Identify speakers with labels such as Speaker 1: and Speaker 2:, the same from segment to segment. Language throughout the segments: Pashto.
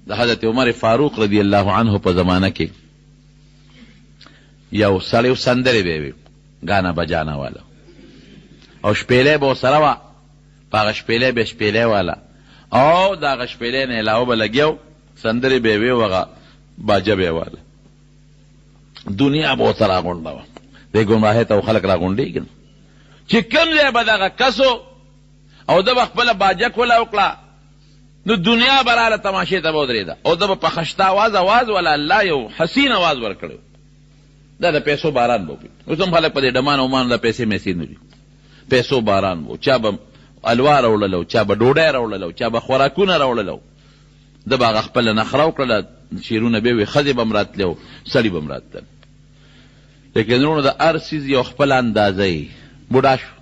Speaker 1: د حضرت عمر فاروق رضی الله عنه په زمانه کې یو سړی سندرې به وي ګانا بجانا والا او شپېلې به ورسره وه په هغه شپېلې به شپېلې والا او د هغه شپېلې نه علاوه به لګیا سندرې به وي او هغه باجه به والا دنیا به ورته راغونډه وه دې ګمراهۍ ته خلک راغونډېږي چې کوم ځای به دغه کسو او ده به خپله باجه کوله وکړه نو دنیا به راله تماشې ته به ودرېده او ده به په خشته اواز ولا الله یو حسین اواز ورکړی دا د پیسو باران به اوس هم خلک په دې ډمان ومان د پیسې میسې نه دي پیسو باران و چا به الوا راوړلو چا به ډوډۍ راوړلو چا به خوراکونه راوړلو ده به هغه خپله نخره وکړله شعرونه به وي ښځې به م راتلې سړي به م راتلل لیکن وروڼو د هر څیز یو خپله اندازه یې بوډا شو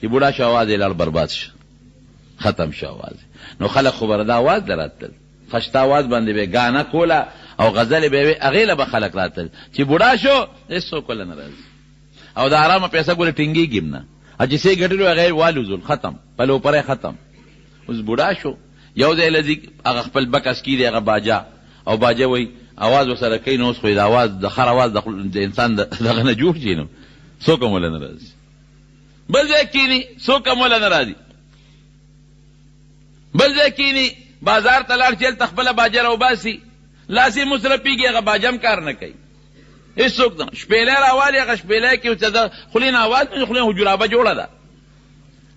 Speaker 1: چې بوډا شو اواز یې لاړ برباد شو ختم شو اواز نو خلک خو به د اواز له راتلل خشته اواز باندې به ګانه کوله او غزلې به وې هغې له به خلک راتلل چې بوډا شو هېڅوک وله نه راځي او د ارامه پیسه ګورې ټینګېږي هم نه چې څه ګټلو هغه یې والوزول ختم پلوپری ختم اوس بوډا شو یو ځای لځي هغه خپل بکس کي دی هغه باجه او باجه وایي اواز ورسره کوي نو اوس خو د اواز د خر اواز د انسان دغه نه جوړ شي نو څوک هم وله نه راځي بل ځای کیني څوک هم وله نه راځي بل ځای کیني بازار ته لاړ چې هلته خپله باجه راوباسي لاس یې مصرفېږي هغه باجه هم کار نه کوي هېڅوک نه شپېلی راوالي هغه شپېلی کې چې د خولې نه اواز نه خولې خو جرابه جوړه ده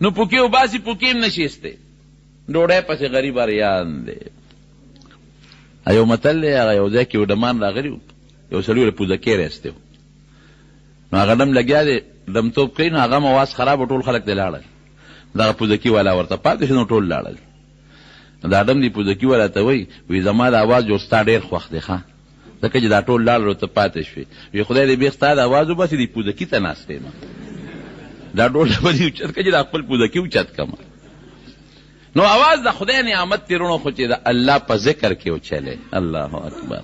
Speaker 1: نو پوکې وباسي پوکې هم نشي ایستی ډوډۍ پسې غریب اریان دی یو متل دی هغه یو ځای کې یو ډمان راغلی و یو سړي ورې پوزکې راستی و نو هغه ډم لګیا دی ډمتوب کوي نو هغه هم اواز خراب و ټول خلک دی لاړل دغه پوزکي والا ورته پاتې شو نو ټول لاړل دا ډم دی پوزکي والا ته وایي وی زما د اواز جوړ ستا ډېر خوښ دی ښه ځکه چې دا ټول لاړل ته پاتې شوې وی خدای دې بېخ ستا د اواز وباسي دې پوزکي ته ناست یم دا ډول به دې اوچت کړه چې دا خپل پوزکي اوچت کړم نو اواز د خدای نعمت دی رونو خو چې د الله په ذکر کې وچلی الله اکبر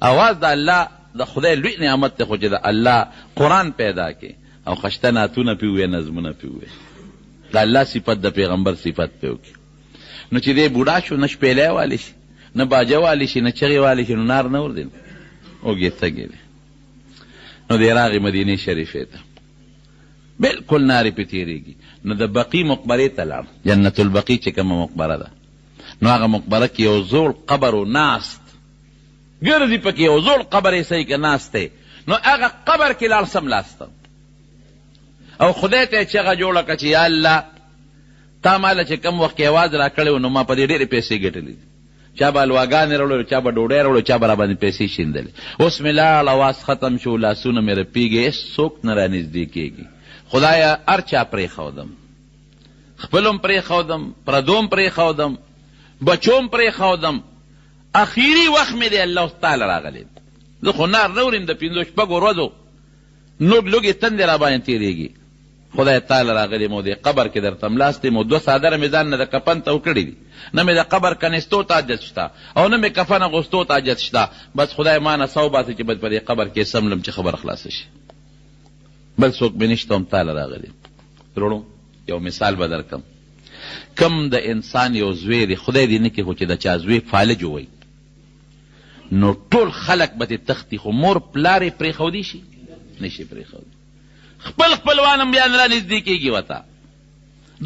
Speaker 1: اواز د الله د خدای لوی نعمت دی خو چې د الله قرآن پیدا کې او خشته نعتونه پې ووایې نظمونه پې ووایې د الله صفت د پیغمبر صفت پې وکړي نو چې دی بوډا شو نه شپېلی والی شي نه باجه والی شي نه چغې والی شي نو نار نه ور دی اوږې تږې دی نو دی راغی مدینې شریفې ته بلکل نارې پې تېرېږي نو د بقي مقبرې ته لاړ جنت البقي چې کومه مقبره ده نو هغه مقبره کې یو زوړ قبر و ناست ګرځي پکې یو زوړ قبر یې صحیح که ناست دی نو هغه قبر کې لاړ سملاسته او خدای ته یې چغه جوړه کړه چې یا الله تا ماله چې کم وخت کې اواز را کړی و نو ما په دې ډېرې پیسې ګټلې دي چا به الواګانې راوړلې چا به ډوډۍ راوړلې چا به را باندې پیسې شیندلې اوس مې لاړ اواز ختم شو لاسونه مې رپېږي هېڅوک نه را نږدې کېږي خدایه هر چا پرېښودم خپلم پرېښودم پردوم پرېښودم بچوم پرېښودم اخیري وخت مې دی الله تعالی راغلی زه خو نار نه وریم د پنځو شپږو ورځو نوږ لوږې تندې را باندې تېرېږي خدای تعالی راغلی مو دې قبر کې درته ملاست مو دوه څادره مې ځان نه د کفن ته وکړي دي نه مې د قبر کنېستو ته حاجت شته او نه مې کفن اغوستو ته حاجت شته بس خدای ما نه سو باسي چې بد په دې قبر کې سملم چې خبر خلاصه شي بل څوک مې نشته هم تعالی راغلی وروڼو یو مثال به درکړم کم د انسان یو زوی دی خدای دې نه کړي خو چې د چا زوی فالج ووایي نو ټول خلک به ترې تښتي خو مور پلار یې پرېښودی شي نشي پرېښودی خپل خپلوان هم بیا نه را نږدې کېږي ورته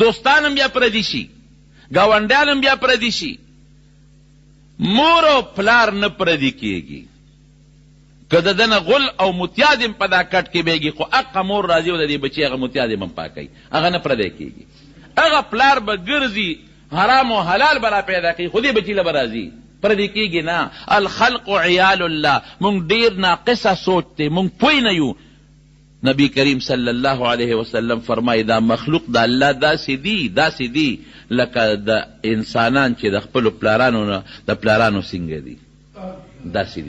Speaker 1: دوستان هم بیا پردي شي ګاونډیان هم بیا پردي شي مور او پلار نه پردي کېږي که د ده نه غل او متیاد هم په دا کټ کې بیږي خو هغه مور راځي او د دې بچي هغه متیاد هم پاکوي هغه نه پردی کېږي هغه پلار به ګرځي حرام و حلال به را پیدا کوي خو دې بچي له به راځي پردی کېږي نه الخلق عیال الله مونږ ډېر ناقصه سوچ دی مونږ پوه نه یو نبی کریم صلی الله علیه وسلم فرمایي دا مخلوق د الله داسې دی لکه د انسانان چې د خپلو پلارانو نه د پلارانو څنګه دي داسې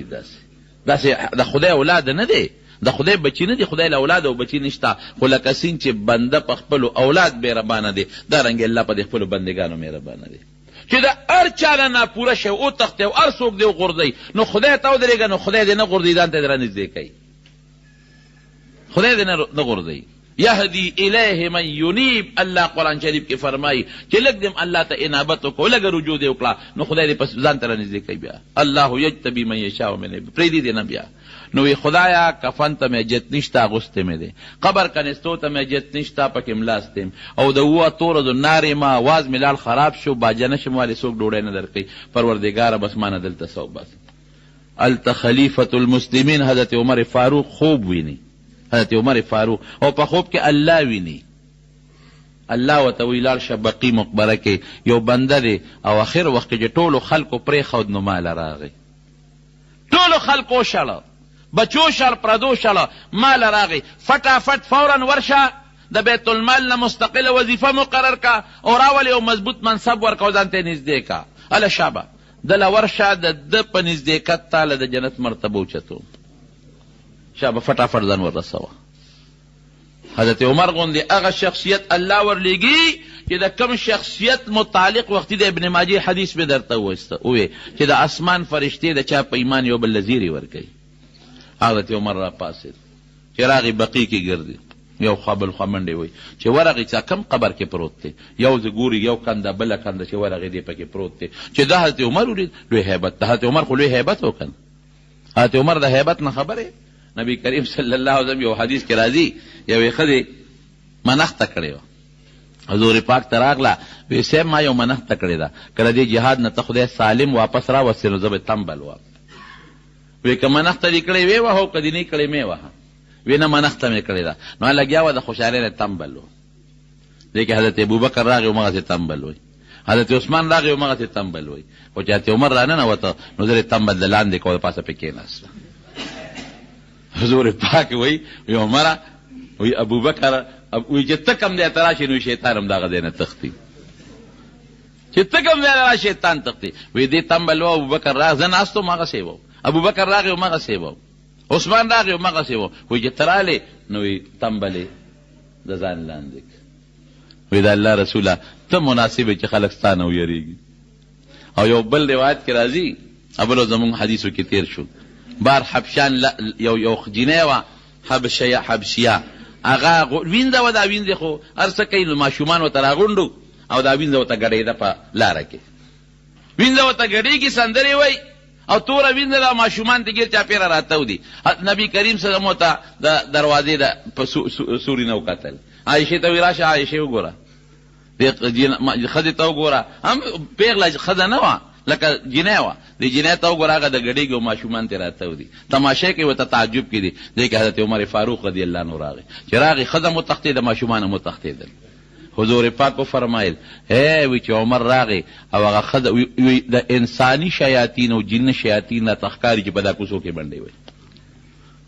Speaker 1: د خدای اولاد نه دی د خدای بچی نه دی خدای له اولاد او بچی نشته خو لکه څنګه چې بنده په خپلو اولاد مهربانه دی دارنګې الله په دې خپلو بندګانو مهربانه دی چې د هر چا نه ناپوره شی وتښتي او هر څوک دې وغورځوي نو خدای ته ودرېږه نو خدای دې نه غورځي ځان ته دې رانږدې کوي خدای دې نه غورځوي یهدی الیه من ینیب. الله قرآن شریف کې فرمایي چې لږ دم الله ته انابت وکړو، لږ رجوع دې وکړه، نو خدای دې پس ځان ته رانږدې کوي. بیا الله یجتبی من یشاء من عباده، پرېږدي دې نه بیا. نو وی خدایا کفن ته مې جت نشته اغوستې مې دی، قبر کنستو ته مې جت نشته پکې ملاستیم، او د وه تورو د نارې ما آواز مې لال خراب شو، باجه نشم والی څوک ډوډۍ نه درکوي. پروردګاره بس ما نه دلته څه وباسه. هلته خلیفة المسلمین حضرت عمر فاروق خوب ویني، حضرت عمر فاروق، او په خوب کې الله ویني. الله ورته وی لاړ شه بقي مقبره کې یو بنده دی، او اخر وخت کې چې ټولو خلکو پرېښود نو ماله راغی، ټولو خلکو شړه، بچو شړ، پردو شړه، ماله راغی. فټافټ فورا ورشه د بیت المال نه مستقله وظیفه مقرر کا، او راول یو مضبوط منصب ورکو، ځان ته نږدې کا. اله شابه دله ورشه د ده په نږدېکت تاله د جنت مرتبه اوچتو. شابه فټافټ ځان وررسوه. حضرت عمر غوندې هغه شخصیت الله ورلیږي چې د کم شخصیت متعلق وختي د ابن ماجه حدیث به درته ووې چې د اسمان فرشتې د چا په ایمان یو بل له زیرې ورکوي. حضرت عمر را پاسېد چې راغی بقي کې ګرځي، یو خوا بل خوا منډې وایي چې ورغی چې کم قبر کې پروت دی، یو زه ګوري یو کنده بله کنده چې ورغی دی پکې پروت دی. چې دا حضرت عمر ولید لوی هیبت، حضرت عمر خو لوی هیبت وکړ. حضرت عمر د هیبت نه خبرې. نبی کریم صلی الله علیه وسلم یو حدیث کې راځي یوې ښځې منښته کړې وه، حضور پاک ته راغله وی صاحب ما یو منښته کړې ده، کله دې جهاد نه ته خدای سالم واپس راوستې نو زه به تمبل وم. وی که منښته دې کړې وې وه او که دې نه کړې مې وه، وی نه منښته مې کړې ده. نو لګیا وه د خوشحالۍ نه تمبل و. دې کې حضرت ابوبکر راغی همغسې تمبل وی، حضرت عثمان راغی همغسې تمبل وی، خو چې حضرت عمر راننوته نو زه یې تمبل د لاندې کړو، د پاسه پې کېناسته. حضور پاک وی عمره وی ابوبکر وی چې ته کم دی ته راشې نو شیطان هم دغه ځای نه تښتي، چې ته کم دی را شیطان تښتي. وی دې تمبل و ابوبکر راغ، زه ناست وم هغسې و، ابوبکر راغی همغسې و، عثمان راغی همغسې و. وی چې ته رالې نو وی تمبلې د ځان لاندې وی د الله رسوله ته مناسب چې خلک ستا نه ویرېږي. او یو بل روایت کې راځي، ابلو زمونږ حدیثو کې تیر شو، بار حبشان یو جینۍ وه حبشیه، هغه وینده وه، دا وینځې خو هر څه کوي نو ماشومان ورته راغونډو او دا وینځه ورته ګډېده په لاره کې، وینځه ورته ګډېږي، سندرې وایي او توره وینځه ده، ماشومان ته ګیر چاپېره راته دي. نبي کریم صلی الله علیه وسلم ورته د دروازې د په سوري نه وکتل. عایشې ته وی راشه عایشې وګوره، ښځې ته وګوره، هم پېغله ښځه نه وه لکه جینۍ وه، د جینۍ ته وګوره هغه د ګډېږي او ماشومان ترې راته دي، تماشې کوي ورته تعجب کې دي. دې کې حضرت عمر فاروق رضی الله عنه راغی، چې راغی ښځه مو تښتېده ماشومان هم وتښتېدل. حضور پاک وفرمایل وی چې عمر راغی او هغه ښځه د انساني شیاطین او جن شیاطین راته ښکاري چې په دا کوڅو کې منډې وایي.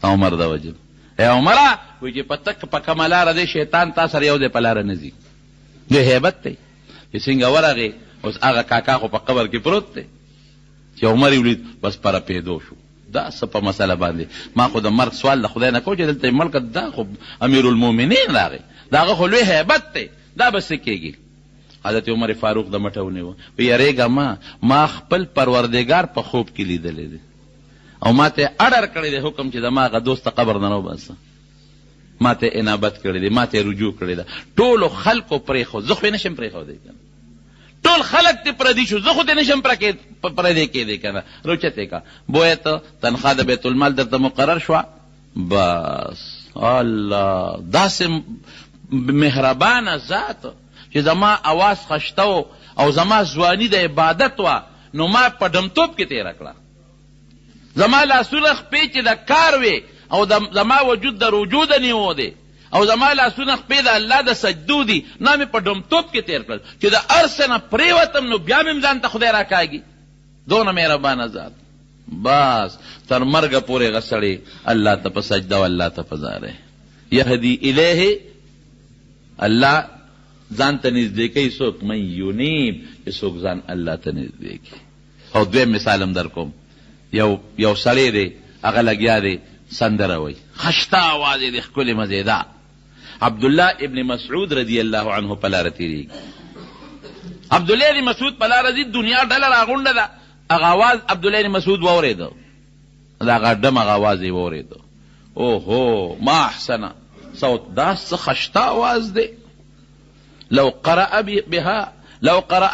Speaker 1: عمر دا وجل عمره وی چې په تک په کومه لاره دی شیطان تا سره یو دی په لاره نه ځي. دې هیبت دی چې څنګه ورغې، اوس هغه کاکا خو په قبر کې پروت دی. چې عمر یې ولید بس پره پیدو شو. دا څه په مسله باندې ما خو د مرګ سوال د خدای نه کو چې دلته ملک دا خو امیرالمؤمنین راغی، دا هغه خو لوی هیبت دی، دا به څه کېږي. حضرت عمر فاروق د مټه ونیوه، وی یارېږه ما خپل پروردګار په خوب کې لیدلی دی او ما ته اډر کړی دی حکم چې د ما هغه دوست ته قبر نه راوباسه، ما ته انابت کړی دی، ما ته رجوع کړی ده. ټولو خلکو پرېښود، زه خو یې نشم پرېښودی که نه، ټول خلک دې پردي شو، زه خو دې نشم پردی کېدی که نه. روچتې کا بویه ته تنخوا د بیت المال درته مقرر شوه، بس الله داسې مهربانه ذات چې زما اواز خشته و او زما ځواني د عبادت وه، نو ما په ډمتوب کې تېره کړه. زما لاسونه خپې چې د کار وې او زما وجود د رجوع د نیو دی او زما لاسونه خپې د الله د سجدو دي، نه مې په ډمتوب کې تېر کړل چې د هر څه نه پرېوتم نو بیا مې ځان ته خدای راکاږي. دونه مهربانه ذات، بس تر مرګه پورې هغه سړی الله ته په سجده او الله ته په زاره یهدي الیه، الله ځان ته نږدې کوي څوک من یونیب، چې څوک ځان الله ته نږدې کوي. او دویم مثال هم در کوم، یو سړی دی هغه لګیا دی سندره وایي، خشته آواز یې دی ښکلې مزېدار. عبدالله ابن مسعود رضی الله عنه په لاره تېرېږي. عبدالله ابن مسعود په لاره ځي، دنیا ډله راغونډه ده، هغه آواز عبدالله ابن مسعود واورېده، د هغه ډم هغه آواز یې واورېده. اوهو ما احسنه، صوت دا څه خشته آواز دی. لو قرأ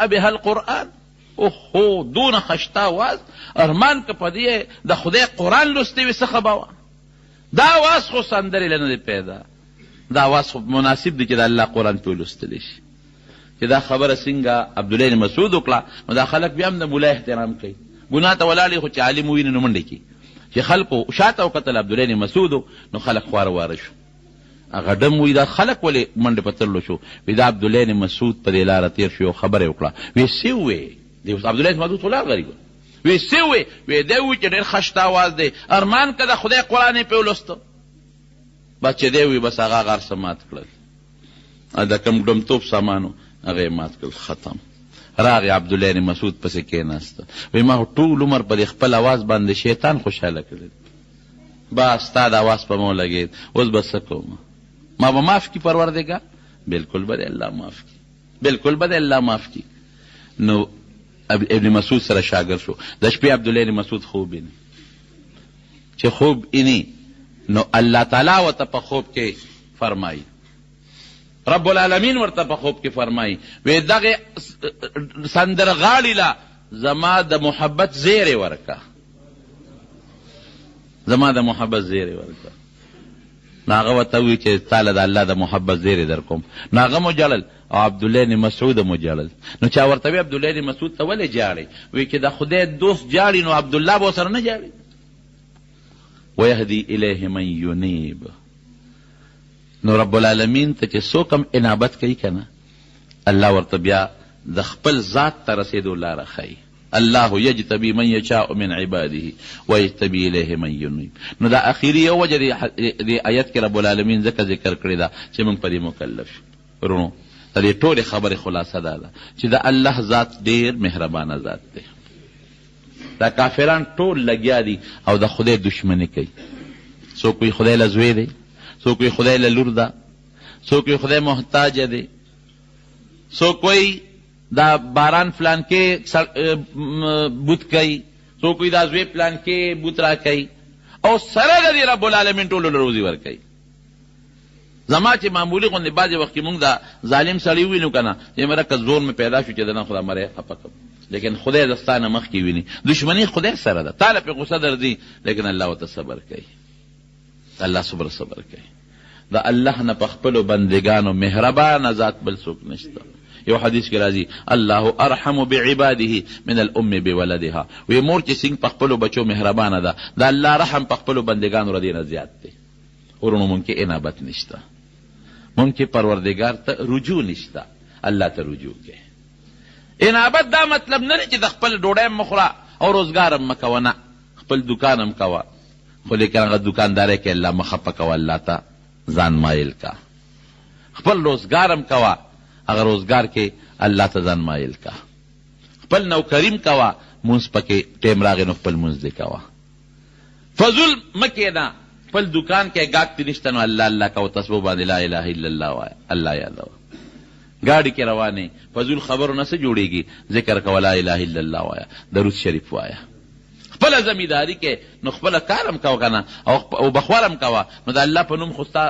Speaker 1: بها القرآن، اوهو دون خشته آواز. ارمان که په دې د خدای قرآن لوستی وي څه خبره. دا آواز خو سندرې له نه دی پیدا، دا آواز خو مناسب دی چې د الله قرآن پې ولوستلی شي. چې دا خبره څنګه عبدالله بن مسعود وکړه، نو دا خلک بیا هم د ملا احترام کوي. ګناه ته ولاړې خو چې عالم وویني نو منډې کي. چې خلکو شاته وکتل عبدالله بن مسعود، نو خلک خواره واره شو. هغه ډم وي دا خلک ولې منډې په ترلو شو؟ وي دا عبدالله بن مسعود په دې لاره تېر شو، خبره وکړه. وی څه ووې؟ عبدالله بن مسعود خو لا غریب وی څه ووې؟ وی دی ووي چې ډېر خشته آواز دی، ارمان که د خدای قرآن یې پې ولوسته. بس چې دی وي بس هغه غار څه مات کړل، د کوم ډمتوب سامانو هغه یې مات کړل، ختم. راغی عبدالله بن مسعود پسې کېناسته، وی ما ټول عمر په خپل آواز باندې شیطان خوشحاله کړی، بس ستا د آواز په مو لګېد، اوس به څه کوم؟ ما به معاف کی پروردگار؟ بالکل به الله معاف کی، بالکل به الله معاف کی. نو ابن مسعود سره شاګرد شو. د شپې عبدالله بن مسعود خوب ویني. چې خوب ویني نو الله تعالی ورته په خوب کې فرمایي، رب العالمین ورته په خوب کې فرمایي، وی دغه سندرغاړي له زما د محبت زیری ورکه، زما د محبت زیری ورکه. ناغه ورته وی چې تعالی د الله د محبت زیری در کوم. ناغه مو جړل او عبدالله بن مسعود مو جړل. نو چا ورته وی عبدالله بن مسعود ته ولې جاړي؟ وی چې د خدای دوست جاړي نو عبدالله به سره نه جاړي. ويهدي الیه من ینیب. نو رب العالمین ته چې څوک هم انابت کوي کنه، الله ورته بیا د خپل ذات ته رسېدو لاره ښیي. الله یجتبی من یشاء من عباده ویجتبی الیه من ینیب. نو دا اخیری یو وجه دی آیت کې رب العالمین ځکه ذکر کړی دا چې موږ په دې مکلف شو. ورونو د دې ټولې خبرې خلاصه دا ده چې د الله ذات ډېر مهربانه ذات دی. دا کافران ټول لګیا دي او د خدای دشمني کوي. څوک وایي خدای له زوی دی، څوک وایي خدای له لور ده، څوک وایي خدای محتاجه دی، څوک وایي دا باران فلان کې بوت کوي، څوک وایي دا زوی فلان کې بوت را کوي، او سره د دې رب العالمین ټولو له روزي ورکوي. زما چې معمولي غوندې بعضې وخت کې مونږ دا ظالم سړي ووینو که نه، چې مره که زور مې پیدا شو چې د نه خدا مره خفه کړم، لیکن خدای د ستا نه مخکې ویني. دشمني خدای سره ده، تا له پې غصه درځي، لیکن الله ورته صبر کوي. الله صبر کوي. د الله نه په خپلو بندګانو مهربانه ذات بل څوک نشته. یو حدیث کې راځي الله ارحم بعباده من الام بولدها. وی مور چې څنګه په خپلو بچو مهربانه ده، د الله رحم په خپلو بندګانو را دې نه زیات دی. ورونو مونږ کې انابت نشته، مونږ کې پروردګار ته رجوع نشته، الله ته رجوع کې. انابت دا مطلب نه دی چې د خپل ډوډۍ مخوره او روزګار هم مه کوه، نه، خپل دکان هم کوه، خو لیکن هغه دکانداری کې الله مخه په کوه، الله ته ځان مایل کا. خپل روزګار هم کوه، هغه روزګار کې الله ته ځان مایل کا. خپل نوکریم کوه، مونځ پکې ټیم راغی نو خپل مونځ دې کوه. فضول مه کېنه، خپل دکان کې ګاک دې نشته نو الله الله کوه، تسبیح باندې لا اله الا الله وایه، الله یادوه. گاڑی کې روانې فضول خبرو نه څه جوړېږي، ذکر کوه، لا اله الا الله وایه، درود شریف وایه. خپله زمینداري کې نو خپله کار هم کوه که نه، او بخور هم کوه، نو د الله په نوم خو ستا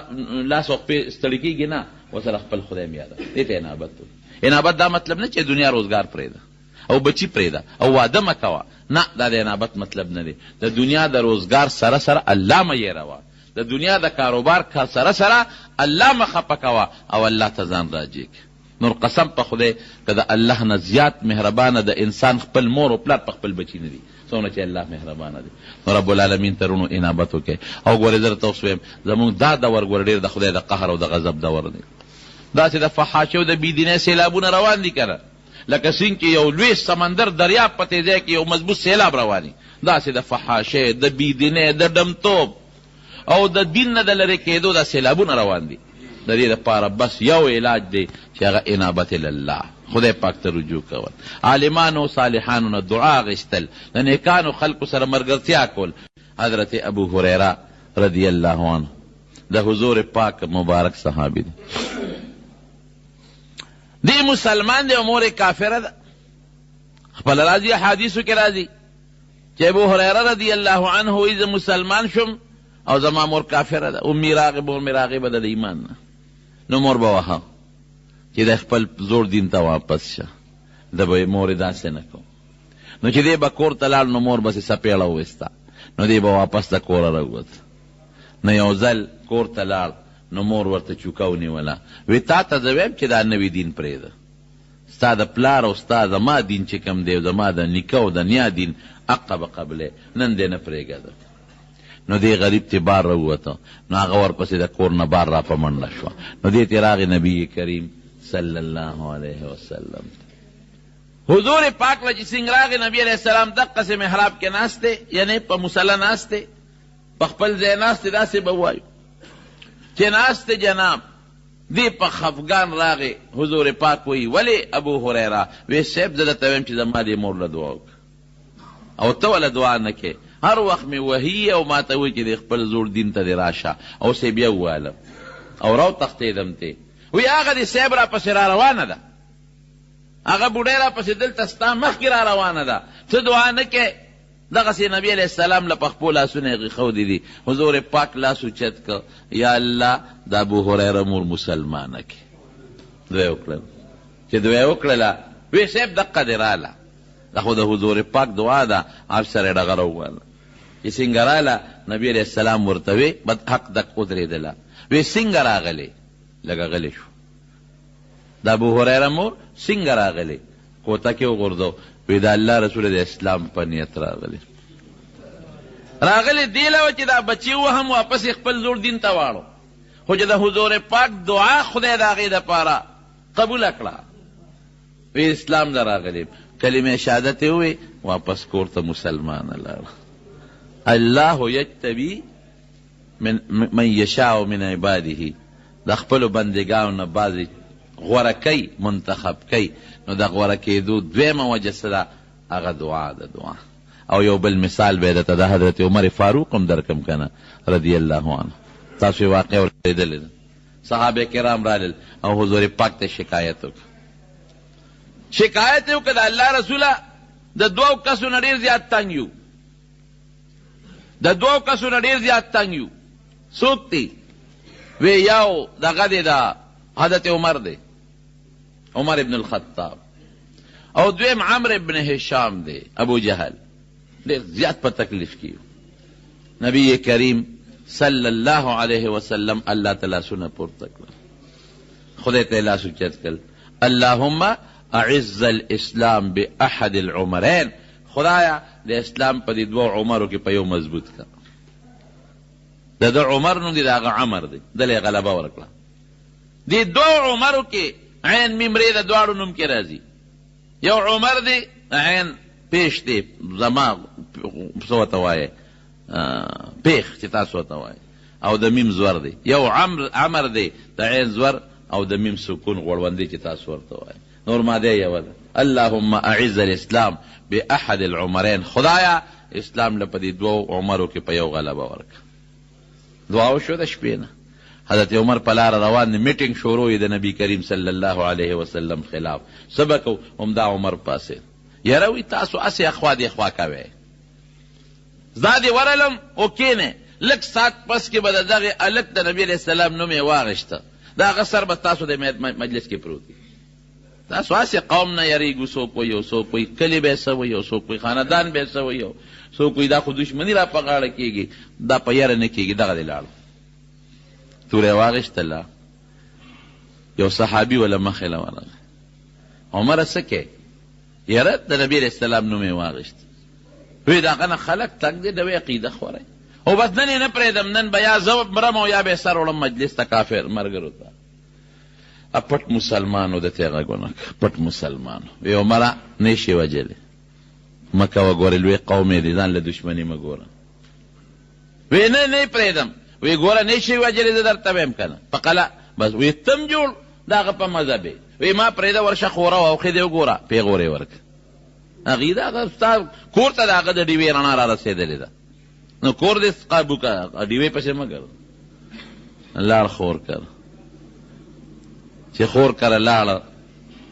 Speaker 1: لاس او خپې ستړي کېږي نه، ورسره خپل خدای م یاده. دې ته انابت وایي. انابت دا مطلب نه چې دنیا روزګار پرېږده او بچي پرېږده او واده مه کوه، نه، دا د انابت مطلب نه دی. د دنیا د روزګار سره سره الله مه یېروه، د دنیا د کاروبار سره سره الله مه خفه کوه او الله ته ځان راجېږ. نور قسم په خدای که د الله نه زیات مهربانه د انسان خپل مور او پلار په خپل بچي نه دي، څومره چې الله مهربانه دی. نو رب العالمین ترونو انابت وکړئ. او ګورې زه درته اوس ویم زمونږ دا دور ګوره ډېر د خدای د قهر او د غضب دور دی. داسې د فحاشۍ او د بېدینۍ سیلابونه روان دي که نه، لکه سیند کې یو لوی سمندر دریاب په تیزۍ کې یو مضبوط سیلاب رواني، داسې د فحاشۍ، د بېدینۍ، د ډمتوب او د دین نه د لرې کېدو دا سیلابونه روان دي. د دې دپاره بس یو علاج دی چې هغه انابت الله، خدای پاک ته رجوع کول، عالمانو صالحانو نه دعا اخیستل، د نیکانو خلکو سره ملګرتیا کول. حضرت ابو هریره رضی الله عنه د حضور پاک مبارک صحابي دی. دی مسلمان دی او مور کافره ده. خپل راځي حدیثو کې راځي چې ابو هریره رضی الله عنه وایي زه مسلمان شم او زما مور کافره ده، امي راغبه مور مې راغبه ده د ایمان نه. نو مور به وهه چې د خپل زوړ دین ته واپس شه. د به مور یې داسې نه کو. نو چې دی به کور ته لاړ نو مور بسې سپېړه وویسته، نو دی به واپس د کوره راووت. نو یو ځل کور ته لاړ نو مور ورته چوکه ونیوله، وی تا ته زه ویم چې دا نوي دین پرېږده، ستا د پلار او ستا زما دین چې کوم دی، زما د نیکه او د نیا دین حقه به قبلې، نن دی نه پرېږده. نو دی غریب تی بار راووته، نو هغه ورپسې د کور نه بار را په منډه شوه. نو دې تی راغی نبی کریم صلی الله علیه وسلم. حضور پاک له چې څنګه راغی نبی علیه السلام دقسې محراب کې ناست دی، یعنې په مصله ناست دی، په خپل ځای ناست دی، داسې به ووایو چې ناست دی جناب. دی په خفګان راغی. حضور پاک وی ولې ابو هریره؟ وی صاحب زه درته ویم چې زما دې مور له دعا وکړه او ته وله دعا نه کې. هر وخت مې وهي او ما ته وایي چې د خپل زوړ دین ته دې راشه، او سې بیا ووالم او راو تښتېدم ته. وی هغه دې صاحب را پسې را روانه ده، هغه بوډۍ را پسې دلته ستا مخکې را روانه ده، ته دعا نه کې. دغسې نبی علیه السلام له په خپلو لاسونه یې غېښودي دي. حضور پاک لاس اوچت که، یا الله د ابو هریره مور مسلمانه کې. دوی وکړل چې دوی وکړله، وی صاحب دقه دې راله، دا خو د حضور پاک دعا ده. افسر یې ډغره وواله چې څنګه راله؟ نبی علیه السلام ورته وی بد حق دق ودرېدله. وی څنګه راغلی؟ لږه غلی شو. د ابو هریره مور څنګه راغلی؟ کوټه کې وغورځو. وی د الله رسول د اسلام په نیت راغلی. راغلی دی له چې دا بچي و هم واپس خپل زوړ دین ته واړو، خو چې د حضور پاک دعا خدای د هغې دپاره قبوله کړه. وی اسلام ته راغلی، کلمه شهادت یې ووی، واپس کور ته مسلمانه لاړه. الله یجتبی من یشاء من عباده، د خپلو بندګانو نه بعضې غوره کوي، منتخب کوي. نو د غوره کېدو دویمه وجه څه ده؟ هغه دعا ده، دعا. او یو بل مثال به درته د حضرت عمر فاروق هم درکم که نه رضی الله عنه. تاسو یې واقع اورېدلې ده. صحابه کرام رالل او حضور پاک ته شکایت وکړه. شکایت یې وکړه د الله رسوله د دوو کسو نه ډېر زیات تنګ یو، د دوو کسو نه ډېر زیات تنګ یو. څوک دی؟ وی یو دغه دی، د حضرت عمر دی، عمر ابن الخطاب، او دویم عمرو ابن هشام دی، ابو جهل. ډېر زیات په تکلیف کې. نبی کریم صلی الله علیه وسلم الله ته لاسونه پورته کړل، خدای ته لاس اوچت کړل، اللهم اعز الاسلام باحد العمرین، خدایا د اسلام په دې دوه عمرو کې په یو مضبوط کړه. د ده عمر نوم دی، د هغه عمر دی، دله یې غلبه ورکړه. دې دوه عمرو کې عین میمرې د دواړو نوم کې راځي. یو عمر دی، عین پیش دی، زما څه ورته وایې پیخ چې تاسو ورته وایې، او د میم زور دی. یو عمر دی، د عین زور او د میم سکون غوړوندی چې تاسو ورته وایې. نور ماده یوه ده، اللهم اعز الاسلام باحد العمرین، خدایا اسلام له په دې دوو عمرو کې په یو غلبه ورکړه. دعا وشوه د شپې نه. حضرت عمر په لاره روان دی، میټینګ شروع یې د نبی کریم صلی الله علیه وسلم خلاف. سبق همدا عمر پاسې یاره وی تاسو هسې اخوا دې خوا کوئ، زه دې ورلم او کښېنئ، لږ ساعت پس کې به د دغې هلک د نبي علیه السلام نوم یې واغېسته، د هغه سر به تاسو د مجلس کې پروت وي. تاسو هسې قوم نه یریږو، څوک وایي او څوک وایي کلي به یې څه وایي او څوک وایي خاندان به یې څه وایي او څوک وایي دا خو دشمني را په غاړه کېږي، دا په یره نه کېږي. دغه دې لاړو، توره یې واغېستله، یو صحابي وله مخې له ورغی. عمره څه کې؟ یاره د نبي علیه السلام نوم یې واغېست. وی د هغه نه خلک تنګ دی، د وی عقیده خوری او بس نن یې نه پرېږدم، نن به یا زه مرم او یا به یې سر وړم مجلس ته کافر ملګرو ته. پټ مسلمانو د ته غږونه پټ مسلمانو. وی عمره نه شي وجلی، مه کوه ګورې لوی قوم یې دی، ځان له دشمني مه ګوره. وی نه نه یې پرېږدم. وی ګوره نه شي وجلی، زه درته ویم که نه په قله. بس وی تم جوړ د هغه په مذهب یې. وی ما پرېږده ورشه خوره واوښې دی وګوره پیغور یې ورکړه. هغې د هغه ستا کور ته د هغه د ډیوې رڼا را رسېدلې ده، نو کور دې قابو که ډیوې پسې مه ګرځه. لاړ خور کر، چې خور کره لاړه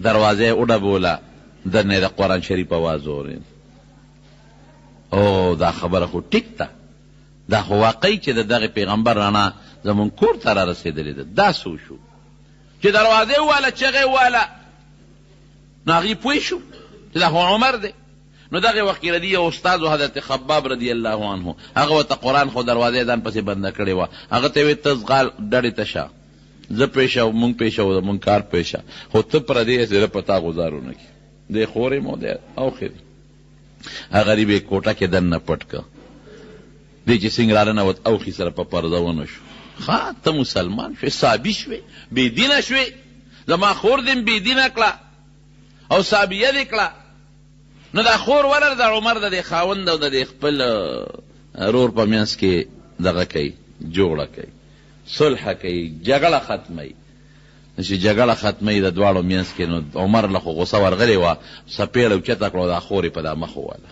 Speaker 1: دروازه یې وډبوله، دننه د قرآن شریف اواز اورېد. او دا خبره خو ټیک ده، دا خو واقعي چې د دغه پیغمبر رڼا زمون کور ته را رسېدلې ده. دا څه وشو چې دروازې واله چغې واله نو هغې پوه شو چې دا خو عمر دی. نو دغه وخت کې ردي یو استاد و حضرت خباب رضی الله عنه، هغه ورته قرآن خو دروازې ځان پسې بنده کړې وه. هغه ته یې ویل ته ځغال ډډې ته شه، زه پېښه او مونږ پېښه او مونږ کار پېښه، خو ته پردې زه په تا ګزارو نه کړي. دی خورې مو دی اوخري هغه غریب یې کوټه کې دننه پټ که. دی چې څنګه راننوت اوخي سره په پرده ونه شو. ښه ته مسلمان شوې، صابي شوې، بېدینه شوې. زما خور دې بېدینه کړه او صابیه دې کړه. نو دا خور ولر د عمر د دې خاوند او د دې خپل رور په منځ کې دغه کوي، جوړه کوي، صلح کوي، جګړه ختموي. چې جګړه ختموي د دواړو منځ کې، نو عمر له خو غوسه ورغلې وه، سپېړه اوچته کړه او دا خور یې په دا مخ وواله.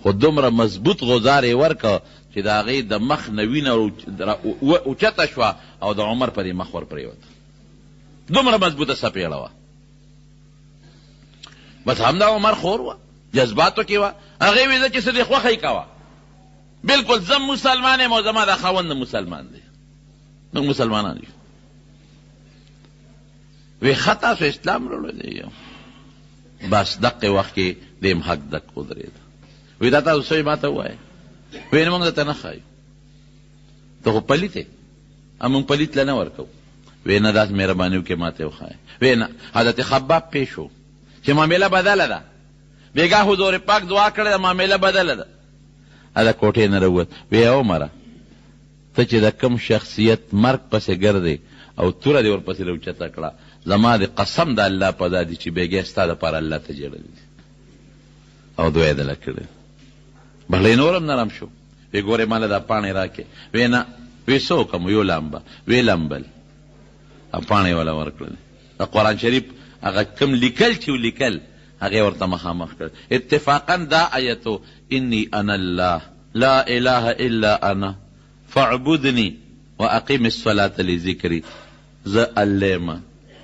Speaker 1: خو دومره مضبوط غوزار یې ورکړه چې د هغې د مخ نه وینه اوچته شوه او د عمر په دې مخ ور پرېوته. دومره مضبوطه سپېړه وه. بس همدا عمر خور وه، جذباتو کې وه. هغې ویده چې څه دې خوښه یې کوه، بلکل زم مسلمان یم او زما دا خاوند مسلمان دی، موږ مسلمانان یو. وی ښه تاسو اسلام راوړی. بس دقې وخت کې دیم حق دک ودرېده. وی دا تاسو څه ما ته ووایه. وی نه موږ درته نه ښایو، ته خو پلیت یې، موږ پلیت له نه ورکوو. وی نه داسې مهرباني وکړې ما ته وښایه. وی نه حضرت خباب پېښ شو چې معامله بدله ده، بېګاه حضور پاک دعا کړې ده، معامله بدله ده. هله کوټې نه راووت. وی عمره ته چې د کوم شخصیت مرګ پسې ګرځې او توره دې ورپسې راوچته کړه، زما د قسم د الله په ذات چې بېګاه ستا دپاره الله ته جړلي دي او دعا یې دله کړې. بهله نور هم نرم شو. وی ګورې ماله دا پاڼې راکې. وی نه. وی څه وکړم؟ یو لمبه. وی لمبل او پاڼې والا ورکړل. د قرآن شریف هغه کوم لیکل چې ولیکل هغې ورته مخامخ کړ. اتفاقا دا آیتو انی انا الله لا اله الا انا فاعبدنی واقیم الصلاة لذکری. زه الله ما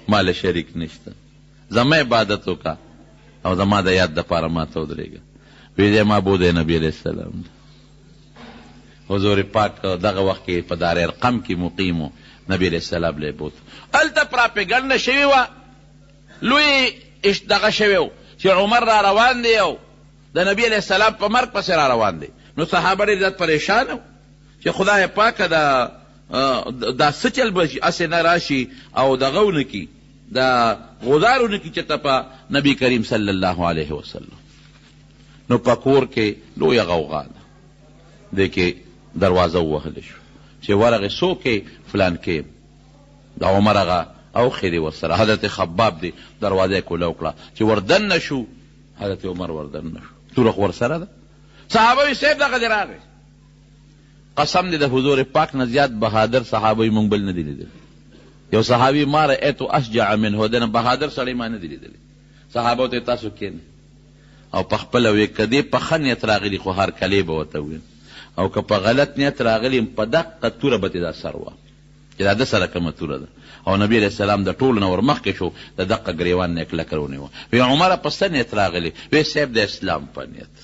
Speaker 1: مال شریک نشته، زما عبادت وکړه او زما د یاد دپاره ما ته ودرېږه. وی دی معبود نبی علیه السلام. حضور پاک دغه وخت کې په دار ارقم کې مقیم و. نبی علیه السلام لی بوت. هلته پراپګنډه شوې وه، لوی دغه شوی و چې عمر را روان دی او د نبی علیه السلام په مرګ پسې را روان دی. نو صحابه ډېر زیات پریشان و چې خدای پاکه دا څه چل به هسې نه راشي او دغه ونه کي، دا غدار ونه کي چې ته په نبي کریم صلی الله علیه وسلم. نو په کور کې لویه غوغا ده. دې کې دروازه ووهلی شو چې ورغې څوک یې فلان کې د عمر هغه اوښې دی ورسره. حضرت خباب دی دروازه یې کوله وکړه چې وردننه شو. حضرت عمر وردننه شو، توره خو ورسره ده. صحابه وی صاحب دغه دې راغی. قسم دی د حضور پاک نه زیات بهادر صحابه مونږ بل نه دی لیدلی. یو صحابي ما رأیتو اشجع منه، دنه بهادر سړی ما نه دی لیدلی. صحابه ته تاسو کښېنئ او په خپله وی که دې په ښه نیت راغلي خو هرکلی به ورته ویم، او که په غلط نیت راغلي په دقه توره به دې دا سر وه چې دا ده سره کومه توره ده. او نبی علیه السلام د ټولو نه ورمخکې شو، د دقه ګریوان نه یې کلکه ونیوه. وی عمره په څه نیت راغلي؟ وی صاحب د اسلام په نیت.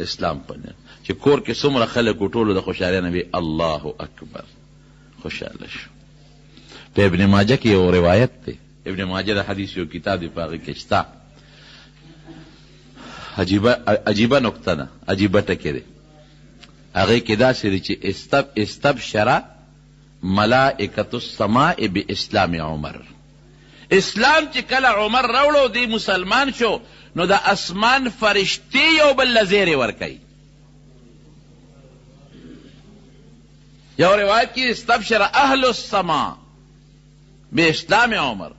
Speaker 1: اسلام په نیت چې کور کې څومره خلک و ټولو د خوشحالۍ نه وی الله اکبر خوشحاله شو. په ابن ماجه کې یو روایت دی، ابن ماجه د حدیث یو کتاب دی، په هغې کې شته عجیبه نکته ده، عجیبه ټکې دی. هغې کې داسې دی چې استبشره ملائکة السماء باسلام عمر. اسلام چې کله عمر راوړو دی مسلمان شو، نو د اسمان فرشتې یو بل له زیرې ورکوي. یو روایت کې استبشر اهل السماء باسلام عمر.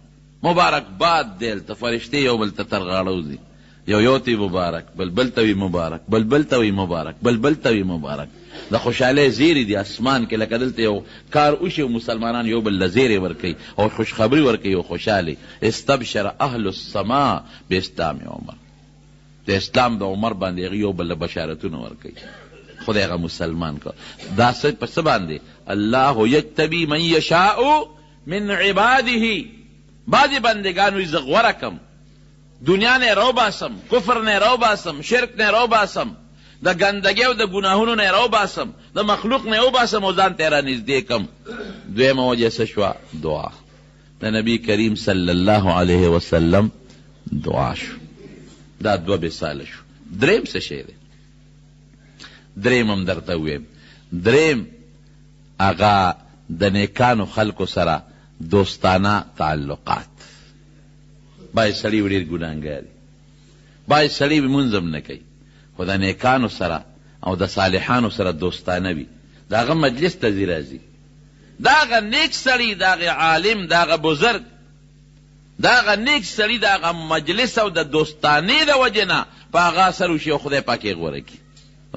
Speaker 1: مبارکباد دی هلته فرشتې یو بل ته ترغاړه وځي، یو ته مبارک، بل ته وي مبارک، بل ته وي مبارک، بل ته وي مبارک. د خوشحالۍ زیری دی اسمان کې، لکه دلته یو کار وشي او مسلمانان یو بل له زیری ورکوي او خوشخبري ورکوي او خوشحالي. استبشر اهل السماء باسلام عمر. د اسلام د عمر باندې هغې یو بل له بشارتونه ورکوي. خدای هغه مسلمان که. دا په څه باندې؟ الله یجتبي من یشاء من عباده. بعضې بندګان وي زه غوره کم، دنیا نه رو باسم، کفر نه رو باسم، شرک نه رو باسم، د ګندګۍ او د ګناهونو نه یې راوباسم، د مخلوق نه یې وباسم او ځان ته یې رانږدې کم. دویمه وجه څه شوه؟ دعا. د نبي کریم صلی الله علیه وسلم دعا شو. دا دوه مثاله شو. دریم څه شی دی؟ دریم هم درته ویم. دریم هغه د نیکانو خلکو سره دوستانه تعلقات. باید سړي ډېر ګناهګار وي، باید سړي لمونځ هم نه کوي، خو د نیکانو سره او د صالحانو سره دوستانه وي، د هغه مجلس ته ځي راځي. د هغه نیک سړي، د هغه عالم، د هغه بزرګ، د هغه نیک سړي د هغه مجلس او د دوستانې د وجې نه په هغه اثر وشي او خدای پاک یې غوره کړي.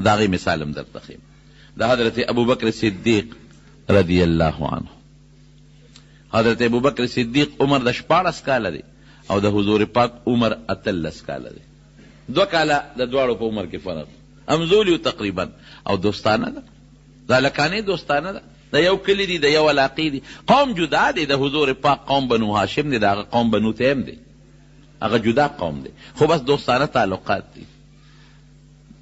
Speaker 1: د هغې مثال هم درته ښیم. د حضرت ابوبکر صدیق رضی الله عنه. حضرت ابوبکر صدیق عمر د 14 کاله دی او د حضور پاک عمر 18 کاله دی. 2 کاله د دواړو په عمر کې فرق، همزولي تقریبا، او دوستانه ده، د هلکانې دوستانه ده، د یو کلي دي، د یو علاقې دي. قوم جدا دی، د حضور پاک قوم بنو هاشم دی، د هغه قوم بنو تیم دی، هغه جدا قوم دی، خو بس دوستانه تعلقات دي.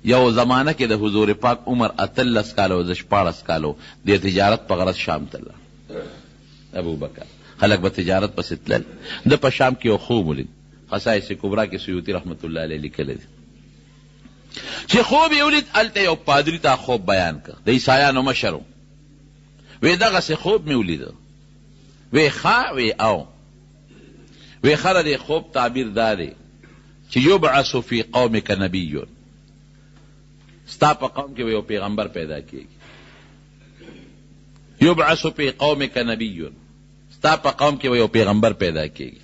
Speaker 1: یو زمانه کې د حضور پاک عمر 18 کاله او د 14 کالو د تجارت په غرض شام ته ابوبکر. خلک به تجارت پسې تلل. د په شام کې یو خوب ولید، خصائص کبرا کې سیوطي رحمت الله علیه لیکلی دی. چې خوب یې ولید، هلته یو پادري ته خوب بیان کړ، د عیسایانو مشر و. وی دغسې خوب مې ولیده. وی ښه؟ وی او. وی ښه د خوب تعبیر دا دی چې یبعث فی قومک نبی، ستا په قوم کې یو پیغمبر پیدا کیږي. یبعث فی قومک نبی، ستا په قوم کې یو پیغمبر پیدا کیږي.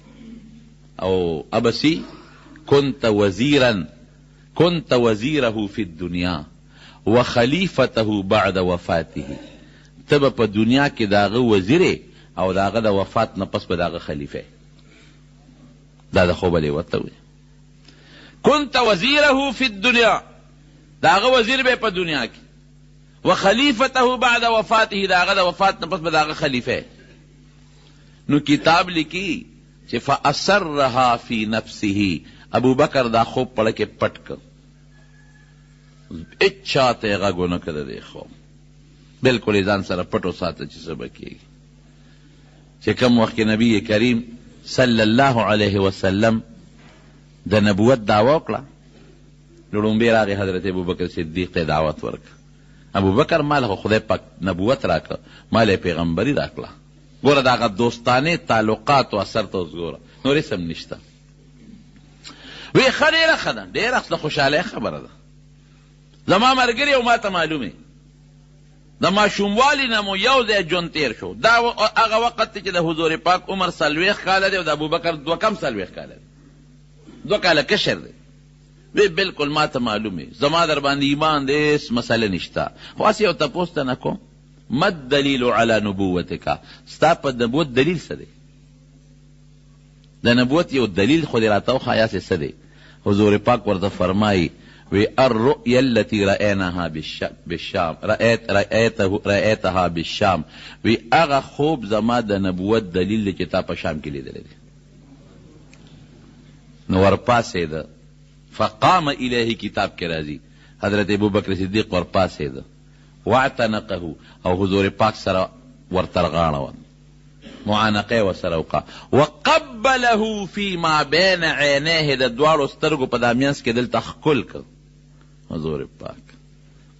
Speaker 1: او ابسی کنت وزیره فی الدنیا وخلیفته بعد وفاته، تب په دنیا کې داغه وزیره او داغه د وفات نه پس به داغه خلیفه. دا د خوب دی ورته وي. کنت وزیره فی الدنیا، داغه وزیر به په دنیا کې، وخلیفته بعد وفاته، داغه د وفات نه پس به داغه خلیفه. نو کتاب لیکي چې فاثرها فی نفسه، ابو بکر دا خوب پړه کې پټ کړ، اچھا ته غږ ونه کړ د خوب، بالکل یې ځان سره پټ وساته چې څه به کېږي. چې کوم وخت کې نبی کریم صلی الله علیه وسلم د نبوت دعوه وکړه، لومبی راغی حضرت ابوبکر صدیق ته دعوت ورکړه. ابوبکر مال خو خدای پاک نبوت راکړه، مال پیغمبري راکړه. ګوره د هغه دوستانې تعلقات او اثر ته اوس ګوره، نور هېڅ هم نشته. وی ښه ډېره ښه ده، ډېره د خوشحالۍ خبره ده. زما ملګري او ما ته معلومې، د ماشوموالي نه مو یو ځای ژوند تېر شو. دا هغه وخت چې د حضور پاک عمر 40 کاله دی او د ابوبکر 2 کم 40 کاله دی، 2 کاله کشر دی. وی بالکل ما ته معلومې، زما در باندې ایمان دی، هېڅ مسله نشته. خو هسې یو تپوس ته نه کوم، ما الدلیل علی نبوتک، ستا په نبوت دلیل څه دی؟ د نبوت یو دلیل خو دې راته وښایه چې څه دی. حضور پاک ورته فرمایي وی الرؤیا التي رأیناها بالشام، رأیتها بالشام، وی هغه خوب زما د نبوت دلیل دی چې تا په شام کې لیدلی دی. نو ورپاسېده، فقام الیه کتاب کې راځي، حضرت ابوبکر صدیق ورپاسېده، واعتنقه، او حضور پاک سره ورترغاړه، معانقه ورسره وکړه، وقبله فی ما بین عینیه، د دواړو سترګو په دا منځ کې دلته ښکل کړ حضور پاک.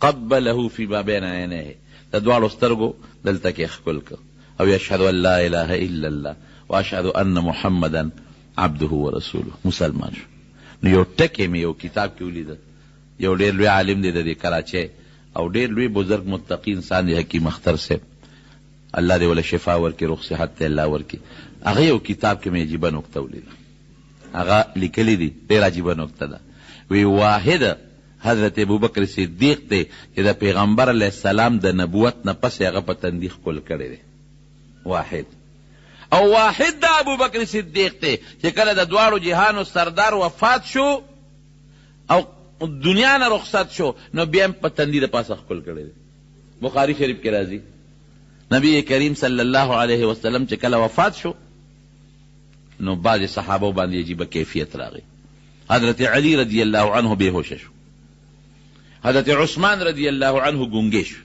Speaker 1: قبله فی ما بین عینیه، د دواړو سترګو دلته کې ښکل کړ. او یشهد ان لا اله الا الله واشهد ان محمدا عبده ورسوله، مسلمان شو. نو یو ټکی مې یو کتاب کې ولیده، یو ډېر لوی عالم دی د دې کراچۍ او ډېر لوی بزرګ متقي انسان دی، حکیم اختر صاحب، الله دې وله شفا ورکړي، روغ صحت ته الله ورکړي. هغه یو کتاب کې مې عجیبه نکته ولیده، هغه لیکلی دي، ډېر عجیبه نکته ده. وی واحد حضرت ابوبکر صدیق دی چې د پیغمبر علیه السلام د نبوت نه پس هغه په تندي ښکل کړی دی، واحد. او واحد د ابوبکر صدیق دی چې کله د دواړو جهانو سردار وفات شو او دنیا نه رخصت شو، نو بیا هم په تندي د پاسه ښکل کړی دی. بخاري شریف کې راځي نبی کریم صلی الله علیه وسلم چې کله وفات شو، نو بعض صحابه باندې عجیبه کیفیت راغی. حضرت علی رضی الله عنه بېهوشه شو، حضرت عثمان رضی الله عنه ګونګې شو،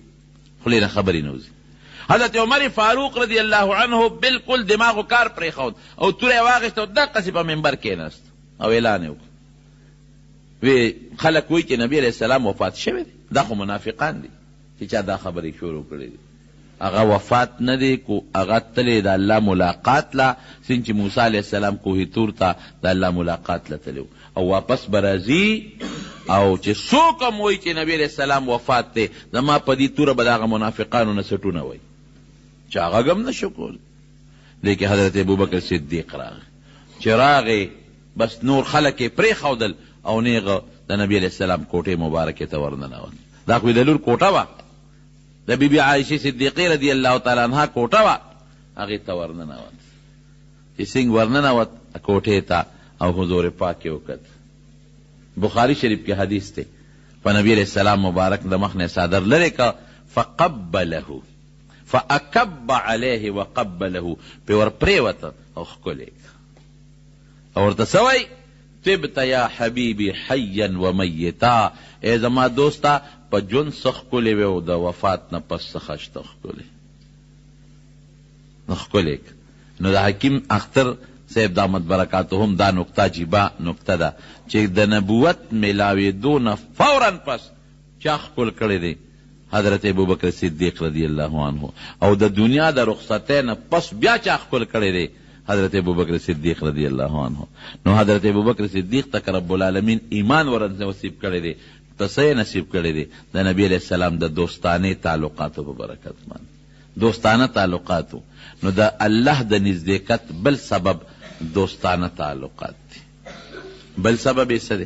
Speaker 1: خولې نه خبرې نه وځي. حضرت عمر فاروق رضی الله عنه بالکل دماغو کار پرېښود او توره یې واخېسته او دقسې په منبر کېناست او اعلان یې وکړ. وی خلک وایي چې نبي علیه السلام وفات شوی دی. دا خو منافقان دي چې چا دا خبرې شروع کړې دي. هغه وفات نه دی، کو هغه تللی د الله ملاقات لا، څنګه چې موسی علیه السلام کوه طور ته د الله ملاقات له تللی او واپس به راځي. او چې څوک هم وایي چې نبي علیه السلام وفات دی، زما په دې توره به د هغه منافقانو نه سټونه وایي چې هغه غم نه شو کولی. لیکن حضرت ابوبکر صدیق راغی، چې راغی بس نور خلک یې پرېښودل او نیغه د نبي علیه السلام کوټې مبارکې ته ورننوت. دا خو د لور کوټه وه، د بی بی عایشې صدیقې رضی الله تعالی عنها کوټه وه، هغې ته ورننوت. چې څنګه ورننوت کوټې ته او حضور پاک یې وکت. بخاري شریف کې حدیث دی، په نبي علیه السلام مبارک د مخ نه څادر لرې که فقبله فاکب علیه وقبله، پې ور پرېوته او ښکلې او ورته څه وایي طبت یا حبیبي حیا و میتا، ای زما دوسته په ژوند څه ښکلې وې او د وفات نه پس څه خشته ښکلې. نو ښکلې نو د حکیم اختر صاحب دامت برکاتهم دا نقطه عجیبه نقطه ده چې د نبوت میلاوېدو نه فورا پس چا ښکل کړی دی؟ حضرت ابوبکر صدیق رضی الله عنه. او د دنیا د رخصتۍ نه پس بیا چا ښکل کړی دی؟ حضرت ابوبکر صدیق رضی الله عنه. نو حضرت ابوبکر صدیق ته رب العالمین ایمان ور نصیب کړی دی. پس یې نصیب کړی دی د نبی علیه السلام د دوستانه تعلقاتو په برکت باندې. دوستانه تعلقاتو نو د الله د نزدېکت بل سبب دوستانه تعلقات دي. بل سبب یې څه دی؟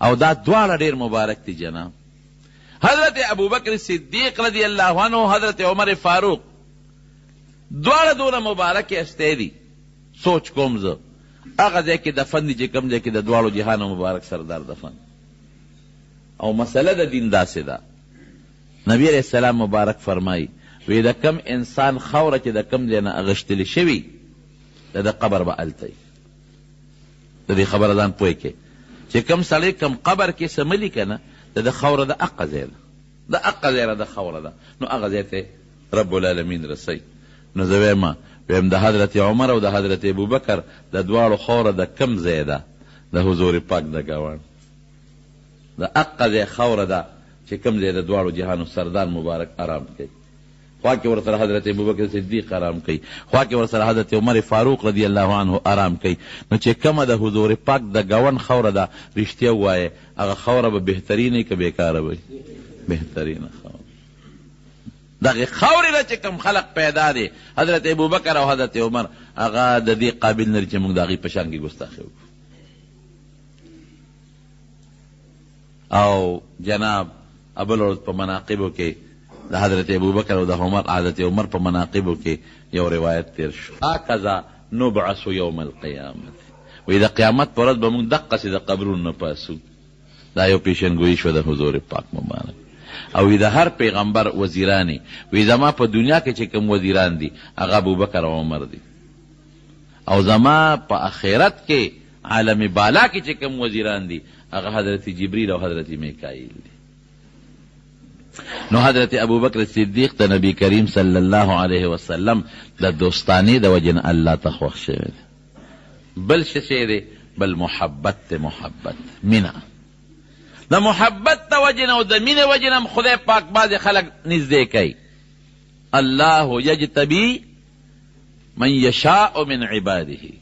Speaker 1: او دا دواړه ډېر مبارک دي جناب. حضرت ابوبکر صدیق رضی الله عنه، حضرت عمر فاروق، دواړه دونه مبارک استی دي. سوچ کوم زه هغه ځای کې دفن دي چې کوم ځای کې د دواړو جهانو مبارک سردار دفن. او مسله د دین داسې ده، نبی علیه السلام مبارک فرمایي وی د کم انسان خوره چې د کم ځای نه اغشتلی شوي د قبر به هلته وي. د دې خبره ځان پوه کړې چې کم سړی کم قبر کې څه ملي که نه، د خوره د اقه ځای ده، د اقه ځای د خوره ده. نو هغه ځای ته رب العالمین رسی. نو زه ویم د حضرت عمر او د حضرت ابوبکر د دواړو خوره د کم ځای ده؟ د حضور پاک د ګاونډ د اقه ځای خوره ده چې کم ځای د دواړو جهانو سردار مبارک آرام کوي. خوا کې ورسره حضرت ابوبکر صدیق آرام کوي، خوا کې ورسره حضرت عمر فاروق رضی الله عنه آرام کوي. نو چې کومه د حضور پاک د ګاونډ خوره ده، رښتیا ووایه هغه خوره به بهترینه که بیکاره به؟ بهترینه خوره. دغه خاورې نه چې کوم خلق پیدا دی، حضرت ابوبکر او حضرت عمر، هغه د دې قابل نه چې موږ د هغې په شان کې ګستاخي وکړو. او جناب ابل ورځ په مناقبو کې د حضرت ابوبکر او د حضرت عمر په مناقبو کې یو روایت تیر شو، هکذا نبعث یوم القیامت، وی د قیامت په ورځ به موږ دقسې د قبرونو نه پاسو. دا یو پیشنګویي شوه د حضور پاک مبارک. او وی د هر پیغمبر وزیرانی، وی زما په دنیا کې چې کوم وزیران دي هغه ابوبکر او عمر دي، او زما په آخرت کې عالم بالا کې چې کوم وزیران دي هغه حضرت جبریل او حضرت میکائیل دي. نو حضرت ابوبکر صدیق د نبی کریم صلی الله علیه وسلم د دوستانې د وجې نه الله ته خوښ شوی دی. بل څه شی دی؟ بل محبت دی، محبت مینه. د محبت د وجې نه او د مینې وجې نه خدای پاک بعضې خلک نږدې کوي. الله یجتبی من یشاء من عباده.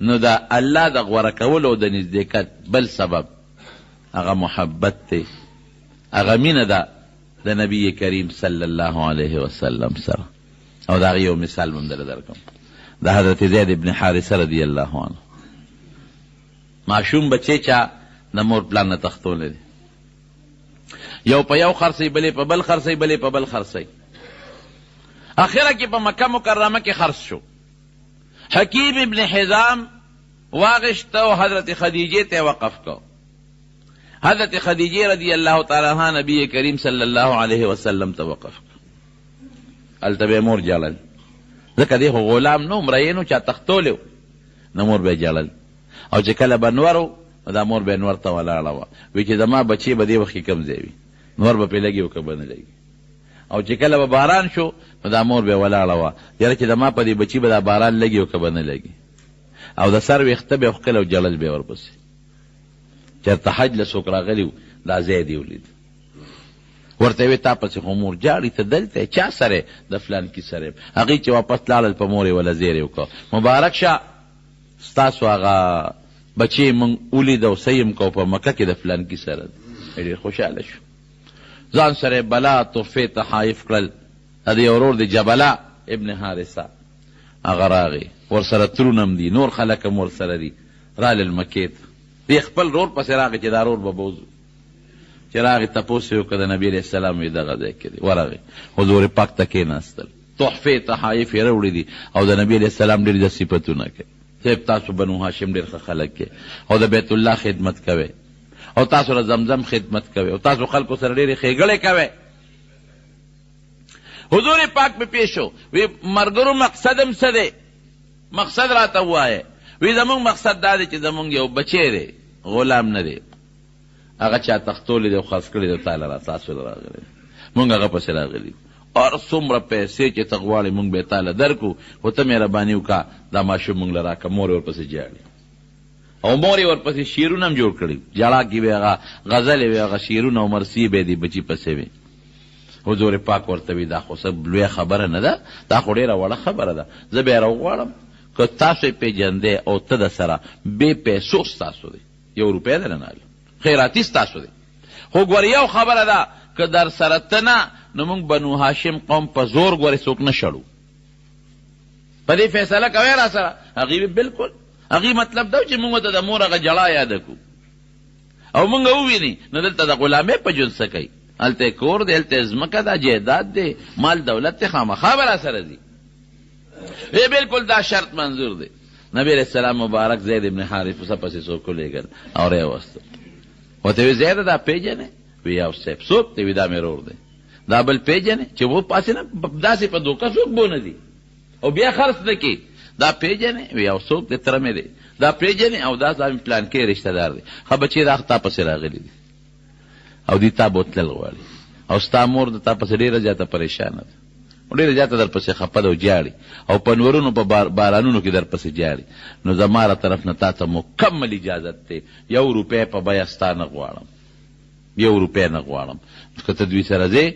Speaker 1: نو د الله د غوره کولو او د نږدېکت بل سبب هغه محبت دی، هغه مینه ده د نبی کریم صلی الله علیه وسلم سره. او د هغې یو مثال هم دله درکم، د حضرت زید ابن حارثه رضی الله عنه. ماشوم بچی چا د مور پلان نه تختولی دی، یو په یو خرڅوي، بلې په بل خرڅوي، بلې په بل خرڅوي. اخره کې په مکه مکرمه کې خرڅ شو. حکیم ابن حزام واغشته او حضرت خدیجې ته وقف کو. حضرت خدیجه رضی الله تعالی عنها نبی کریم صلی الله علیه وسلم ته وقف کو. هلته به مور جړل، ځکه دی خو غلام نو، مریی نو، چا تختولی نو مور به جړل. او چې کله بنورو دا مور به نور ته ولاړه وه وی چې زما بچې به دې وخت کې کم ځای وي نور به پرې لګي او که به نه لګي او چې کله به باران شو نو دا مور به ولاړه وه یاره چې زما په دې بچي به دا باران لګي او که به نه لګي او د سر ویښته به یې ښکل او جړل به یې ورپسې چېرته حج له څوک راغلي و دا ځای دې ولید ورته وی تا پسې خو مور جاړي ته دلته چا سره د فلانکي سره هغې چې واپس لاړل په مور یې وله زیر یې وکړه مبارک شه ستاسو هغه بچې مونږ ولید او سیم کو په مکه کې د فلانکي سره ډېر خوشحاله شو ځان سره بلا تحفې تحایف کړل د یو ورور د جبله ابن حارثه هغه راغی ورسره ترونم دي نور خلک هم ورسره دي رالل مکې ته دی خپل رور پسې راغی چې دا رور به بوځو چې راغی تپوس یې وکړه د نبي علیه السلام وی دغه ځای کې دی ورغی حضور پاک ته کېناستل تحفې تحایف یې راوړي دي او د نبي علیه السلام ډېر د صفتونه کوي صاحب تاسو بنو هاشم ډېر ښه خلک کې او د بیت الله خدمت کوئ او تاسو له زمزم خدمت کوئ او تاسو خلکو سره ډېرې ښېګړې کوئ حضور پاک پې پیش شو وی مرګرو مقصدم څه دی مقصد راته ووایه وی زمونږ مقصد دا دی چې زمونږ یو بچی دی غلام نه دی هغه چا تختولی دی او خرڅ کړی دی تا لره تاسو له راغلی مونږ هغه پسې راغلي اور څومره پیسې چې ته غواړې مونږ به یې تاله درکړو خو ته مهرباني وکړه دا ماشوم مونږ له راکړه مور یې ورپسې جاړي او مور یې ورپسې شعرونه هم جوړ کړي جړا کې به هغه غزلې وې هغه شعرونه او مرثیې به یې د بچي پسې وې حضور پاک ورته وي دا خو څه لویه خبره نه ده دا خو ډېره وړه خبره ده زه به یې راوغواړم که تاسو یې پېژندې او ته د سره بې پیسو ستاسو دی یو روپۍ درنه خیراتي ستاسو دی خو ګورې یو خبره ده که در سره ته نه نو موږ بنو هاشم قوم په زور ګورې څوک نه شړو په دې فیصله کوئ را سره هغې بلکل هغې مطلب دا چې موږ ته د مور هغه جړا یاده کړو او موږ وویني نو دلته د غلامۍ په جون څه کوي هلته کور دی هلته ځمکه ده جایداد دی مال دولت دی خامخا به را سره دی بلکل دا شرط منظور دی نبی علیہ السلام مبارک زید ابن حارثه پسې څوک ولېږل او راوستل ورته وی زیده دا پیژنې وی یو صاحب څوک دی وی دا مې رور دی دا بل پیژنې چې و پاسې نه داسې په دوکه څوک بونه دي او بیا خرڅ نه کړي دا پیژنې وی یو څوک دی تره مې دی دا پیژنې او دا زموږ پلان کې رشته دار دی ښه بچې دا تا پسې راغلی دي او دې تا بوتلل غواړي او ستا مور د تا پسې ډېره زیاته پریشانه ده ډېره زیاته در پسې خفه ده او جاړي او په نورونو په بارانونو کې در پسې جاړي نو زما له طرف نه تا ته مکمل اجازت دی یو روپۍ په بیه ستا نه غواړم یو روپۍ نه غواړم که ته دوی سره ځې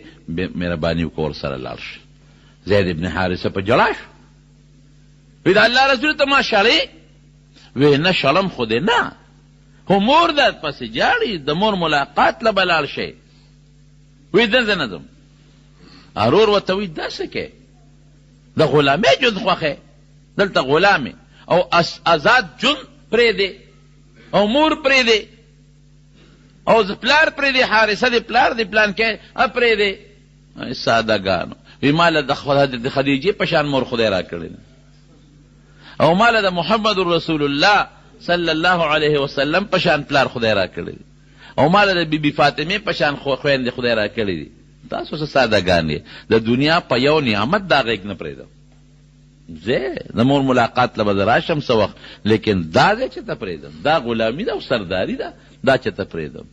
Speaker 1: مهرباني وکړه ورسره لاړ شه زید ابن حارثه په جړا شو وی د الله رسول ته ما شړې وی نه شړم خو دې نه خو مور در پسې جاړي د مور ملاقات له به لاړ شئ وی دلته نه ځم ارور ورته وی دا څه کې د غلامۍ ژوند خوښې دلته غلامې او ازاد ژوند پرېږدې او مور پرېږدې او پلار پرېږدې حارثه دې پلار دې پلان کې پرېږدې سادهګانو وی ما له د حضرت خدیجې په شان مور خدای را کړې او ما له د محمد رسول الله صلی الله علیه وسلم په شان پلار خدای را کړی او ما له د بیبي فاطمې په شان خویندې خدای را کړی دي تاسو څه سادهګان یې د دنیا په یو نعمت دا غېږ نه پرېږدم زه د مور ملاقات له به زه راشم څه وخت لیکن دا دی چې ته پرېږدم دا غلامي ده او سرداري ده دا چې ته پرېږدم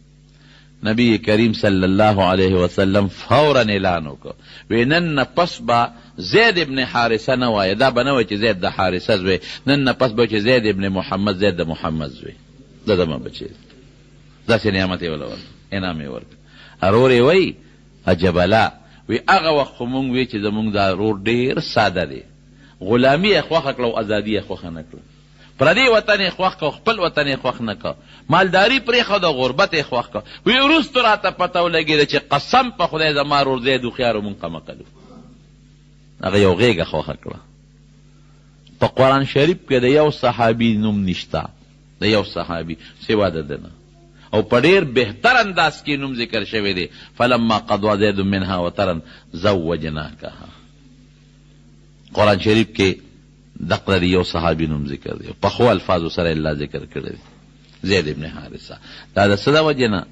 Speaker 1: نبی کریم صلی الله علیه وسلم فورا اعلان وکړ وی نن نه پس به زید ابن حارثه نه وایه دا به نه وایي چې زید د حارثه زوی نن نه پس به چې زید ابن محمد زید د محمد زوی دا زما بچی داسې نعمت یې وله ورکړ انعام یې ورکړ ورور یې وایي عجبله وی هغه وخت خو مونږ وی چې زمونږ دا رور ډېر ساده دی غلامي یې خوښه کړه او ازادي یې خوښه نه کړه پردی وطن یې خوښ کړه او خپل وطن یې خوښ نه کړه مالداري پرېښوده غربت یې خوښ کړه وی وروستو راته پته ولګېده چې قسم په خدای زما رور زید هوښیار و مونږ قمقلو هغه یو غېږه خوښه کړه په قرآن شریف کې د یو صحابي نوم نشته د یو صحابي سوا د ده نه او په ډېر بهتر انداز کې نوم ذکر شوی دی فلما قضا زید منها وطرا زوجناکها قرآن شریف کې دقه د یو صحابي نوم ذکر دی په ښو الفاظو سره الله ذکر کړی دی زید ابن حارثه دا د څه د وجې نه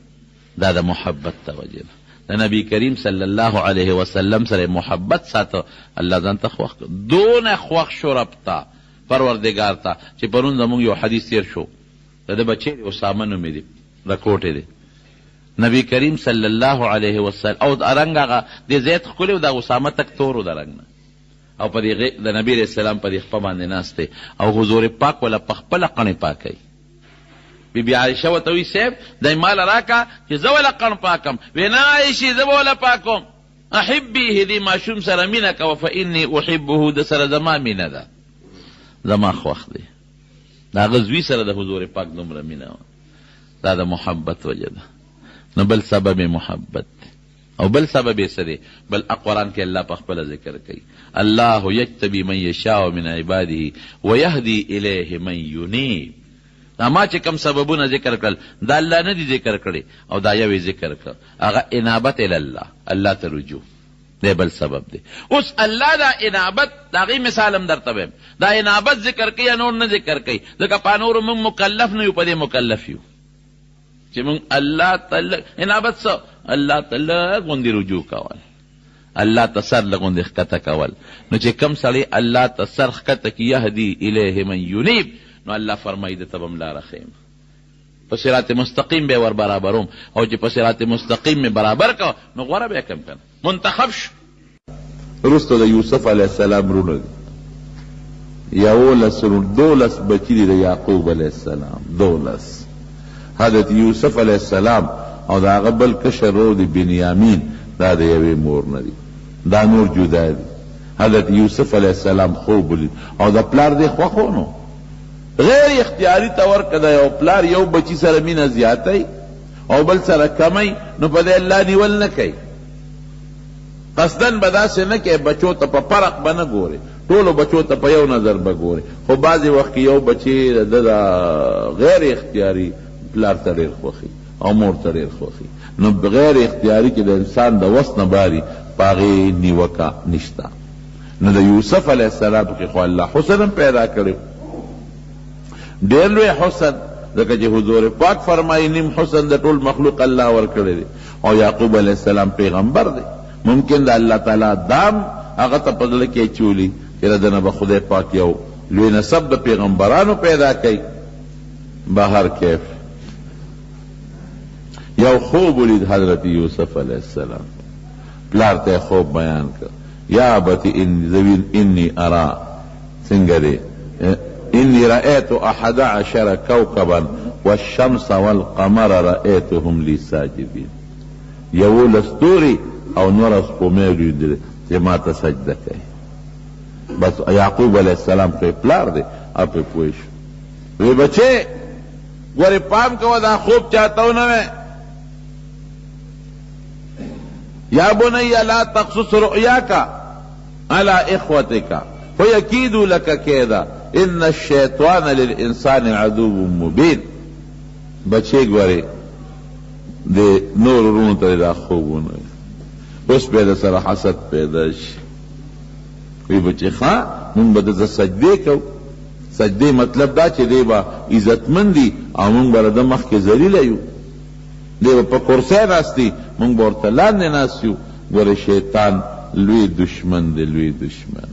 Speaker 1: دا د محبت د وجې نه د نبی کریم صلی الله علیه وسلم سره محبت ساته الله ځان ته خوښ کړ دونه خوښ شو رب ته پروردګار ته چې پرون زموږ یو حدیث تیر شو د بچی دی اسامه نومې دی رکوټې دی نبی کریم صلی الله علیه وسلم او رنګ هغه د زید ښکلی و د اسامه تک تور و د رنګ نه او په د نبی علیه السلام په دې خپه باندې ناست دی او حضور پاک ولا په خپله قڼې پاکوي بی عایشه ورته وایي صاحب دی مال راکه چې زه وله قڼ پاکم وی نه عایشې زه به وله پاکوم احبیه دې ماشوم سره مینه کوه فانی احبه د سره زما مینه ده زما خوښ دی د هغه زوی سره د حضور پاک دومره مینه وه دا د محبت وجه ده نو بل سبب محبت او بل سبب یې څه دی بل قرآن کې الله په خپله ذکر کوي الله یجتبی من یشاء من عباده ویهدی الیه من ینیب دا ما چې کم سببونه ذکر کړل دا الله نه دي ذکر کړي او دا یو ذکر کړ هغه انابت الله الله ته رجوع دی بل سبب دی اوس الله دا انابت دا غي مثال هم درته وایم دا انابت ذکر کوي یا نور نه ذکر کوي ځکه په نورو موږ مکلف نه یو په دې مکلف یو چې موږ الله تعالی انابت څه الله تعالی غوندې رجوع کول الله ته سر لغوندې ښکته کول نو چې کم سړی الله ته سر ښکته کي یهدي الیه من ینیب نو الله فرمایي د ته به م لاره ښیم په صراط مستقیم به ور برابروم او چې په صراط مستقیم مې برابر که نو غوره به یې کم کنه منتخب شو
Speaker 2: وروسته د یوسف علیه السلام رونه دي 12 بچي دي د یعقوب علیه السلام 12 حضرت یوسف علیه السلام او د هغه بل کشر ورور دی بنیامین دا د یوې مور نه دي دا نور جدا دي حضرت یوسف علیه السلام خوب ولید او د پلار دی خوښ و نو غیر اختیاري طور که د یو پلار یو بچی سره مینه زیاتی او بل سره کمی نو په دې الله نیول نه کوي قصدن به داسې نه کوي بچو ته په فرق به نه ګوري ټولو بچو ته په یو نظر به ګوري خو بعضې وخت کې یو بچی د غیر اختیاري پلار ته ډېر خوښي او مور ته ډېر خوښي نو بغیر اختیاري کې د انسان د وس نه باري په هغې نیوکه نشته نو د یوسف علیه السلام کې خو الله حسن هم پیدا کړی ډېر لوی حسن ځکه چې حضور پاک فرمایي نیم حسن د ټول مخلوق الله ورکړی دی او یعقوب علیه السلام پیغمبر دی ممکن د الله تعالی دام هغه ته په زړه کې اچولي چې د نه به خدای پاک یو لوی نسب د پیغمبرانو پیدا کوي بهر کیف یو خوب ولید حضرت یوسف علیه السلام پلار ته خوب بیان کړ یا ابتی انی ارا څنګه دی إني رأيت 11 كوكبا والشمس والقمر رأيتهم لي ساجدين يقول ستوري او نور سپومې لیدل چې ما ته سجده کوي بس یعقوب علیه السلام خو پلار دی اپ پوه شو وی بچې ګورې پام کوه دا خوب چاته ونه وی یا بنی لا تقصص رؤیاک على اخوتك فیکیدوا لك کیدا ان الشیطان للانسان عدو مبین بچې ګورې د نور ورونو ته دا خوبونه اوس به د سره حسد پیدا شي وی بچې ښه مونږ به د سجدې کوو سجدې مطلب دا چې دی به عزتمند دي او مونږ به د مخکې ذلیله یو دی به په کرسی ناست دي مونږ به ورته لاندې ناست یو ګورې شیطان لوی دشمن دی لوی دشمن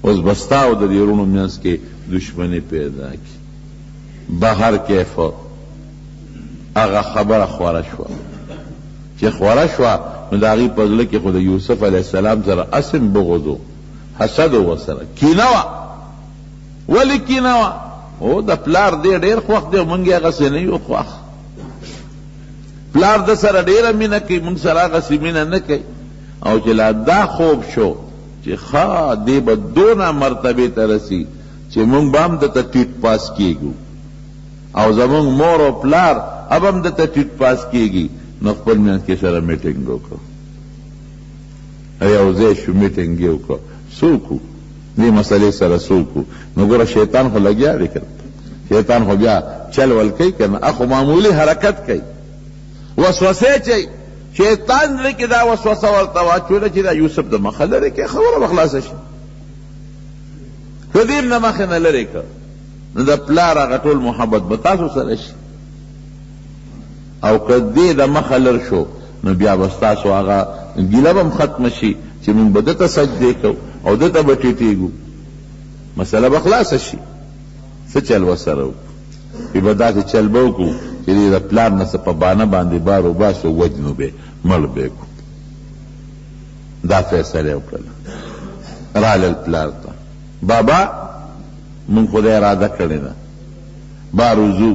Speaker 2: اوس به ستا او د دې وروڼو منځ کې دشمنی پیدا کی بهر کیف هغه خبره خوره شوه چې خوره شوه نو د هغې په زړه کې خو د یوسف علیه السلام سره اسم بغض و حسد و ورسره کینه وه ولې کینه وه او د پلار دی ډېر خوښ دی مونږ یې هغسې نه یو خوښ پلار د سره ډېره مینه کوي مونږ سره هغسې مینه نه کوي او چې لا دا خوب شو چې ښه دی به دونه مرتبې ته رسي چې مونږ به هم دته ټیټ پاس کیږو او زمونږ مور او پلار اب هم دته ټیټ پاس کیږي نو خپل منځ کې سره میټینګ وکړو یو ځای شو میټینګ یې وکړو څوک وو دې مسئلې سره څوک وو نو ګوره شیطان خو لګیا دی که شیطان خو بیا چل ول کوي که نه اخو معمولي حرکت کوي وسوسې چي شیطان زړه کې دا وسوسه ورته واچوله چې دا یوسف د مخه لرې کړي خبره به خلاصه شي که دې نه مخې نه لرې کړه نو د پلار هغه ټول محبت به تاسو سره شي او که دې د مخه لر شو نو بیا به ستاسو هغه ګیله به هم ختمه شي چې مونږ به دته سجدې کوو او دته به ټیټېږو مسله به خلاصه شي څه چل ورسره وکړو وی به داسې چل به وکړو چې دې د پلار نه څه په بانه باندې بار وباسو وجنو به مړ به کړو. دا فیصله یې وکړله. رالل پلار ته، بابا مونږ خدای اراده کړې ده بار وځو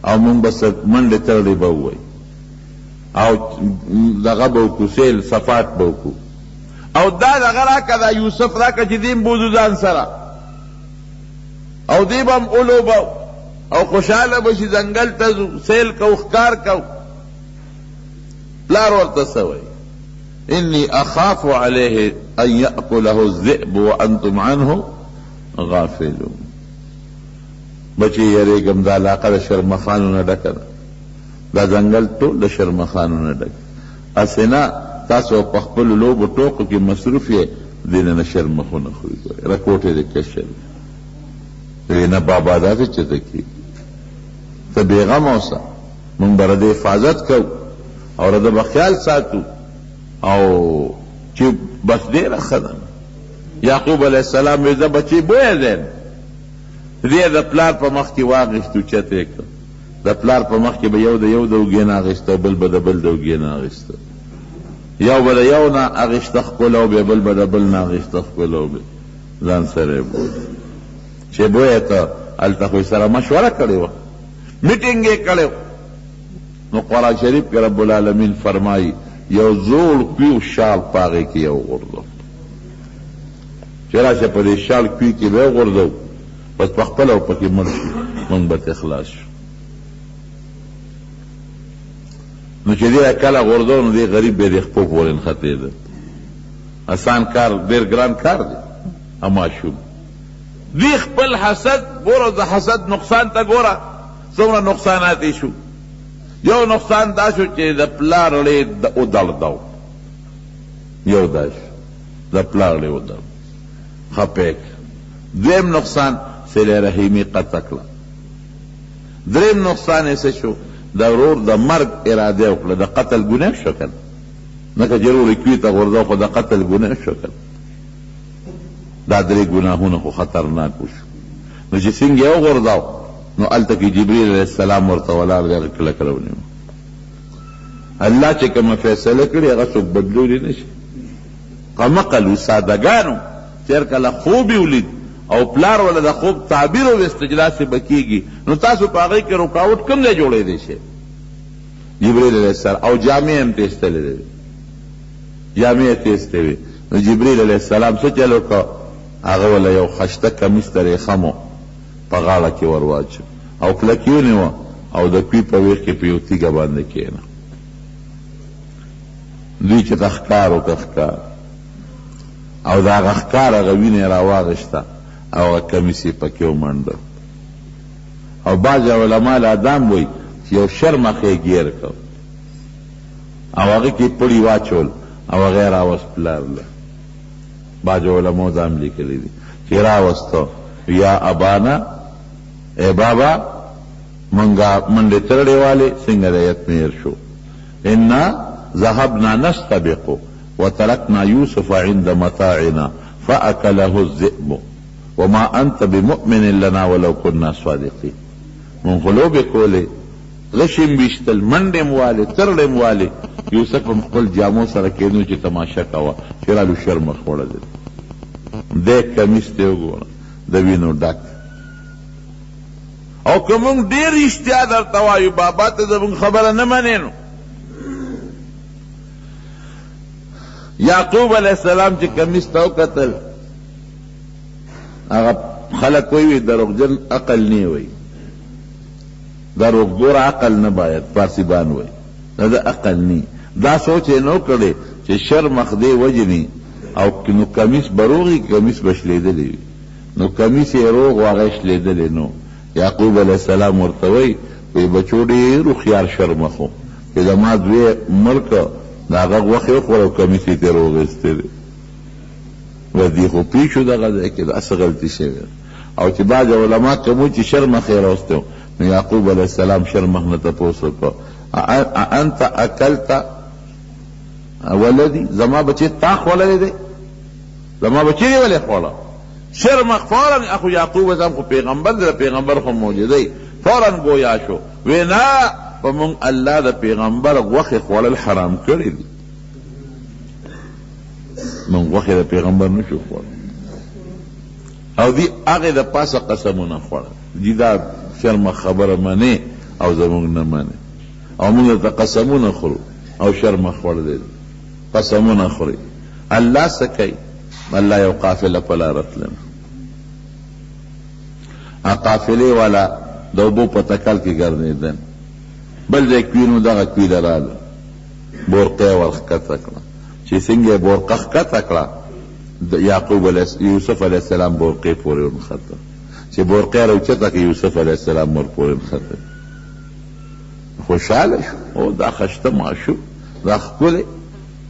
Speaker 2: او مونږ به منډې ترړې به ووایو او دغه به وکړو سیل صفات به وکړو او دا دغه راکه دا یوسف راکه چې دیم بوځو ځان سره او دی به هم اولوبو او خوشحاله به شي ځنګل ته ځو سیل کو ښکار کو. پلار ورته څه وایي؟ انی اخاف علیه ان یأکله الذئب وانتم عنه غافلون. بچی یریږم دا علاقه د شرمخانو نه ډکه ده، دا ځنګل ټول د شرمخانو نه ډک. هسې نه تاسو په خپلو لوبو ټوقو کې مصروف یې، دې نه شرمخونه خوري. رکوټې دې کشل نه بابا داسې چېته کېږي، ته بېغمه اوسه، مونږ به د حفاظت کوو او د به خیال ساتو او چې بس ډېره ښه ده. یعقوب علیه السلام وی زه بچی بویه ځیم، دې د پلار په مخ کې واغېستو چته یې کړ. د پلار په مخ کې به یو د یو د اوږې نه اخېسته، بل به د بل د اوږې نه اخېسته، یو به د یو نه اخېسته ښکله او بیا بل به د بل نه اخېسته ښکله او بیا ځان سره یې بوځي. چې بویه ته هلته خو سره مشوره کړې وه، میټینګ یې کړی و. نو قرآن شریف کې رب العالمین فرمایي یو زوړ کوي شال په هغې کې یې وغورځو، چې راشه په دې شال کوي کې به یې وغورځو، بس په خپله او پکې مړ شي، مونږ به ترې خلاص شو. نو چې دې کله غورځو نو دې غریب بیا دې خپو پورې نښتېده. اسان کار ډېر ګران کار دی. اماشوم دوی خپل حسد ګوره، د حسد نقصان ته ګوره څومره نقصانات یې شو. یو نقصان دا شو چې د پلار ړې ودړدو، یو دا شو د پلار ړې ودړ خپیک. دویم نقصان صله رحیمي قطع کړه. دریم نقصان یې څه شو؟ د ورور د مرګ اراده وکړه، د قتل ګناه شو کنه، نکه ضروري کوي ته غورځو خو د قتل ګناه شو کنه. دا درې ګناهونه خو خطرناک شو. نو چې څنګه یې وغورځاو نو هلته کې جبریل علیه السلام ورته ولاړ دی، هغه کلک راونیو. الله چې کومه فیصله کړې هغه څوک بدلولی نه شي. قمقلو سادهګانو چېر کله خوب یې ولید او پلار ولا د خوب تعبیر وویسته چې داسې به کېږي، نو تاسو په هغې کې رکاوټ کوم ځای جوړېدی شي؟ جبریل علیه السلام. او جامې هم تېستلې وې، جامې یې تېستې وې. نو جبریل علیه السلام څه چل وکړه؟ هغه ولا یو خشته کمیس د ریخمو په غاړه کې ور واچو او کلک یې ونیوه او د کوي په ویښ کې په یو تیږه باندې کېنه. دوی چې ته ښکار وکړه ښکار او د هغه ښکار هغه وینه یې راواغېسته او هغه کمیس یې پکې ومنډه. او بعض علما ادم وایي چې یو شرمخ یې ګیر کړ او هغه کې پړي واچول او هغه یې راوست پلار له. بعض علماء دا هم لیکلي دي چې راوسته یا ابانا اے بابا منگا منڈے ترڑے والے څنګه د یتمیر شو. انا ذهبنا نستبق وتركنا يوسف عند متاعنا فاكله الذئب وما انت بمؤمن لنا ولو كنا صادقين. من غلوب کولې غشم بیشتل منډم والے ترړم والے یوسف هم خپل جامو سره کېنو چې تماشا کوه چې رالو شرمخ وړل دې کمیس ته وګوره د وینو ډک. او که مونږ ډېر رښتیا درته وایو بابا ته زمونږ خبره نه منې نو. یعقوب علیه السلام چې کمیس ته وکتل هغه خلک وایي دروغجن عقل نه وایي، دروغجوړ عقل نه باید فارسیبان وایي، دا د عقل نه. دا سوچ یې نو کړی چې شرمخ دې وجني او نو کمیس به روغي کمیس به شلېدلی وي، نو کمیس یې روغ و هغه شلېدلی نو. یعقوب علیه السلام ورته وایي بچو ډېر هوښیار شرمخو چې زما دوی ملک د هغه غوښې وخوړه او کمیس یې ترې روغېستی دی. ودې خو پوه شو دغه ځای کې داسې غلطي شوې او چې بعض علما کوم چې شرمخ یې راوستی و. نو یعقوب علیه السلام شرمخ نه تپوس وکړه انت اکلت ولدي، زما بچی تا خوړلی دی؟ زما بچی دی ولې خوړه؟ شرمخ فورا اخو یعقوب ازم خو پیغمبر دی، پیغمبر خو موجودی فوراً گویا شو وینا په مونږ الله د پیغمبر غوښې خوړل حرام کړي دي مونږ غوښې د پیغمبر نشو خوړل او دی هغې د پاسه قسمونه خوړل دي دا شرمه خبره منې او زمونږ نه منې او مونږ ته قسمونه خورو او شرمه خوړلی دي قسمونه خوري الله څه کوي الله یو قافله په لاره تلله قافلې والا د اوبو په تکل کې ګرځېدل بل ځای کوي نو دغه کویله راله بورقه یې ورښکته کړه چې څنګه یې بورقه ښکته کړه یوسف علیه السلام بورقې پورې ونښته چې بورقه یې راوچته کړه یوسف علیه السلام ور پورې نښته خوشحاله شو او دا خشته ماشوم دا ښکلی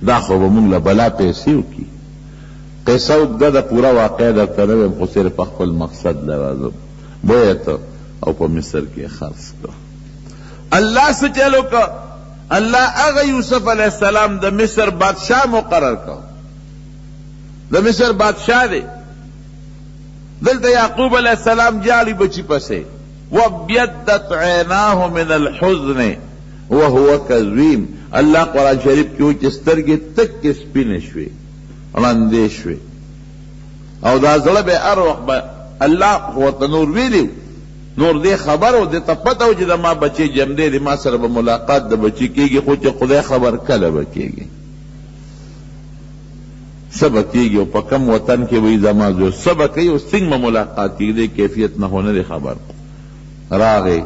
Speaker 2: دا خو به مونږ له بلا پیسې وکړي قصه اوږده ده پوره واقع درته نه ویم خو صرف خپل مقصد له راځم بویه ته او په مصر کې خرڅ کړه الله څه چل وکړه الله هغه یوسف علیه السلام د مصر بادشاه مقرر کړ د مصر بادشاه دی دلته یعقوب علیه السلام جاړي بچی پسې وابیضت عیناه من الحزن وهو کظیم الله قرآن شریف کې وایي چې سترګې تکې سپینې شوې ړندې شوې او دا زړه به هر وخت به الله خو ورته نور ویلي نور دې خبر و دې ته پته و چې د ما بچی جمدی دی ما سره به ملاقات د بچی کېږي خو چې خدای خبر کله به کېږي څه به کېږي او په کم وطن کې وایي زما زوی څه به کوي او څنګه ملاقات کېږي دې کیفیت نه خو نه دی خبر راغی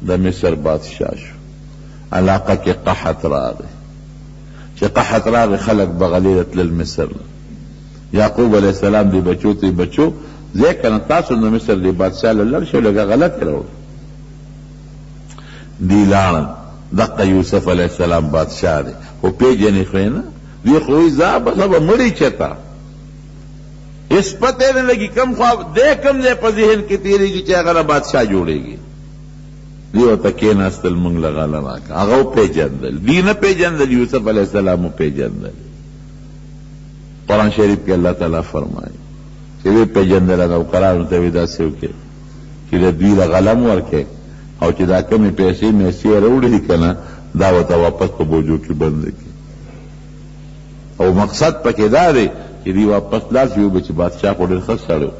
Speaker 2: د مصر بادشاه شو علاقه کې قحط راغی چې قحط راغی خلک بغلی تلل مصر یعقوب علیه السلام دی بچو ته بچو زه کنه تاسو نو مصر دی بادشاه لړ شو لګه غلط کړو دی لاړ دغه یوسف علیه السلام بادشاه دی خو پیژنې خو نه دی خو ځا بس به مړی چتا اس پته نه لګي کم خو دې کم نه په ذهن کې تیریږي چې هغه بادشاه جوړيږي دیو ته کېناستل مونږ لغاله راکړه هغه پیژندل دی نه پیژندل یوسف علیه السلام پیژندل قرآن شریف کې الله تعالی فرمایي چې وی پیژندل هغه قرار ته وی داسې وکړي چې د دوی له غلم ورکې او چې دا کمې پیسې میسې راوړي کنه دا ورته واپس په بوجو کې بند کړي او مقصد پکې دا دی چې دی واپس لاس یو به چې بادشاه خو ډېر ښه سړی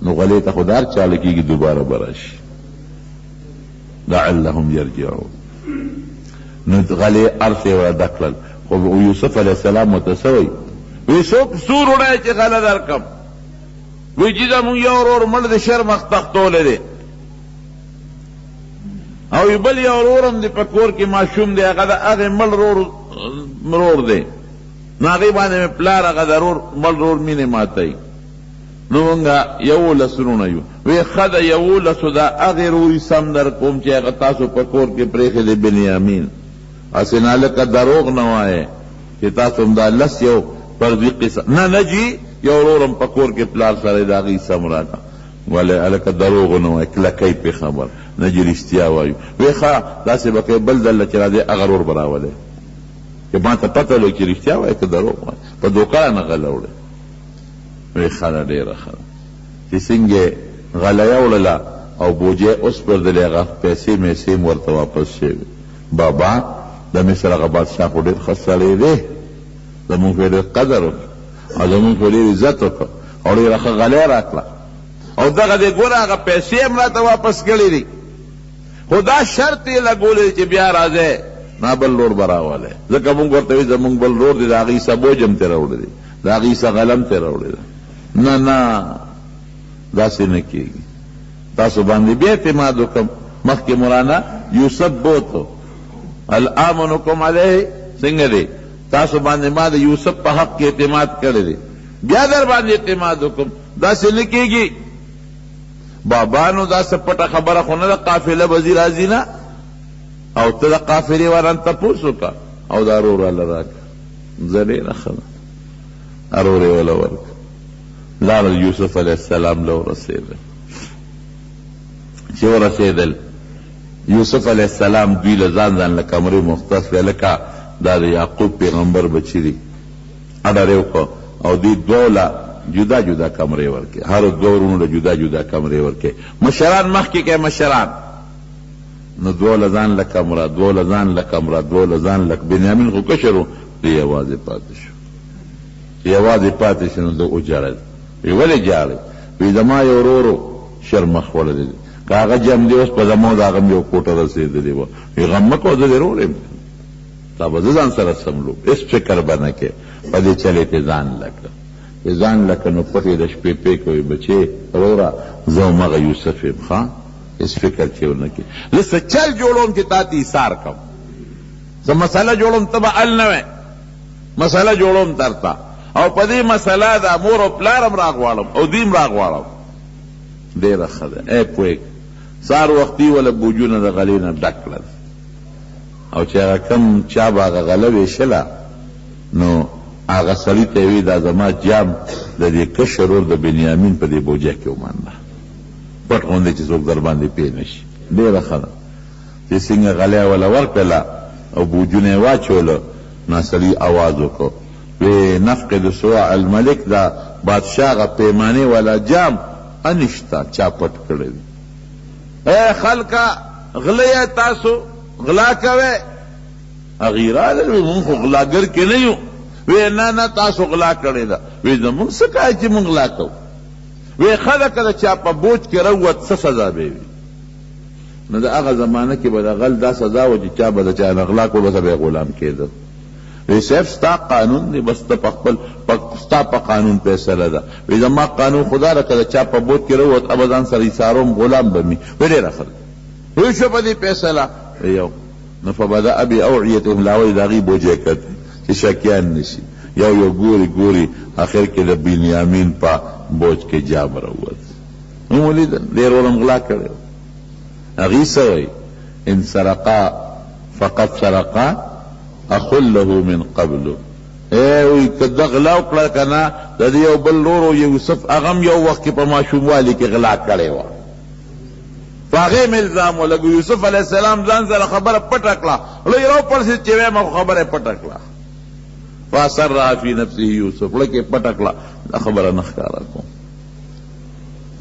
Speaker 2: نو غلې ته خو دار چاله کېږي دوباره به راشي لعلهم یرجعون نو غلې ارسې ور دکړل خو یوسف علیه السلام ورته څه وایي وی څوک سور وړی چې غله درکړم وی چې زمونږ یو ورور مړ د شر مخ تختولی دی او بل یو ورور هم دی په کور کې ماشوم دی هغه د هغې مړ مرور دی نو هغې باندې مې پلار هغه د مړ رور مینې ماتوي نو مونږ 11 وروڼه یو وی ښه د 11 د هغې روري سم در کوم چې هغه تاسو په کور کې پرېښې دی بنیامین هسې نالکه دروغ نه وایې چې تاسو هم دا لس یو فرضي قصه نه جي یو ورور هم په کور کې پلار سره د هغې سم راکړه ولې هلکه دروغ نه وایې کلکۍ پې خبر نه جي رښتیا وایو وی ښه داسې به کوې بل ځل چې راځې هغه رور به راولې چې ما ته پته لګي چې رښتیا وایې که دروغ وایې په دوکه نه غله وړې وی خاله ډېره ښه چې څنګه غله وړله او بوجې اوس پردلې هغه پیسې میسې م ورته واپس شوې بابا د مصر هغه بادشاه خو ډېر ښه سړی دی زمونږ پرې ډېر قدر وکړه او زمونږ پرې ډېر عزت وکړه او ډېره ښه غلۍ راکړه او دغه دی ګوره هغه پیسې هم راته واپس کړي دي خو دا شرط یې لګولی چې بیا راځئ نا بل رور به راولی ځکه مونږ ورته وایي زمونږ بل رور دی د هغې حصه بوج هم ترې راوړی دی د هغې حصه غله هم ترې راوړې ده نه داسې نه کېږي تاسو باندې بیا اعتماد وکړم مخکې مولانا یوسف بوتو الامنکم علیه څنګه دی تاسو باندې ما د یوسف په حق کې اعتماد کړی دی بیا در باندې اعتماد وکړم داسې نه کېږي بابانو داسې پټه خبره خو نه ده قافله به ځي راځي نه او ته د قافلې واران تپوس وکړه او دا رور واله راکړه زه ډېره ښه ده رور یې وله ورکړه لاړل یوسف علیه السلام له ورسېدل چې ورسېدل یوسف علیه السلام دوی له ځان له کمرې مختص کړه لکه دا د یعقوب پیغمبر بچي دي اډر یې وکړه او دوی دوه له جدا جدا کمرې ورکړې هر دوه ورونو له جدا جدا کمرې ورکړې مشران مخکې کې مشران نو 12 لکه مراد 12 مراد 12 لک بنیامین خو کشرو دی یوازې پاتې شو یوازې پاتې شو نو د اجړل وی ولې جاړي وی زما یو ورورو شرمخ وړل که هغه جم دی اوس په زمو د هغه یو کوټه رسېدلی وه وی غم مه کوه زه دې ورور یم تا به زه ځان سره سملو هېڅ فکر به نه کې په دې چلې کې ځان لکه نو پټې د شپې پې کوي بچې وروره زه همغه یوسف یم ښه هېڅ فکر چې ونه کړي زه څه چل جوړوم چې تا ته ایثار کوم زه مسله جوړوم ته به ال نه وې مسله جوړوم درته او په دې مسله د مور او پلار هم راغواړم او دوی هم راغواړم ډېره ښه ده ای پوهېږ سهار وختي وله بوجونه د غلې نه ډک کړل او چې هغه کم چا به هغه غله ویشله نو هغه سړي ته یې وی دا زما جام د دې کشر ورور د بنیامین په دې بوجه کې ومانده پټ غوندې چې څوک در باندې پوه نه شي ډېره ښه ده چې څنګه غلی وله ورکړله او بوجونه یې واچوله نو سړي اواز وکړو وی نفقد سواع الملک دا بادشاه هغه پیمانې والا جام انشتا چا پټ کړی دی اے خلکه غلی تاسو غلا کوئ هغې راغلل مونږ خو غلاګر کې نه یو وی نه تاسو غلا کړې ده وی زمونږ څه کوئ چې مونږ غلا کوو وی ښه ده که د چا په بوج کې روت څه سزا به وي نو د هغه زمانه کې به د غل دا سزا و چې چا به د چا نه غلا کړو بس به یې غلام کېده وی صاحب ستا قانون دی بس ته په خپل ستا په قانون فیصله ده وی زما قانون خدا ده که د چا په بوج کې روت ابه ځان سره ایثاروم غلام به مي وی ډېره ښه ده وی شو په دې فیصله یو نو فبدأ بأوعیتهم لاوی د هغې بوجې کتې چې شکیان نشي یو ګوري آخر کې د بنیامین په بوج کې جام راووت نو ولیدل ډېر ورم غلا کړی هغې څه وایي ان سرقا فقد سرقا اخ له من قبل وی که ده غلا وکړه که نه د دې یو بل ورور یوسف هغه هم یو وخت کې په ماشوموالي کې غلا کړې وه په هغې مې الزام ولګو یوسف علیه السلام ځان سره خبره پټه کړه لوی راوپړسېد چې ویم خو خبره یې پټه کړه فاسرها فی نفسه یوسف لکه یې پټه کړه دا خبره نه ښکاره کوم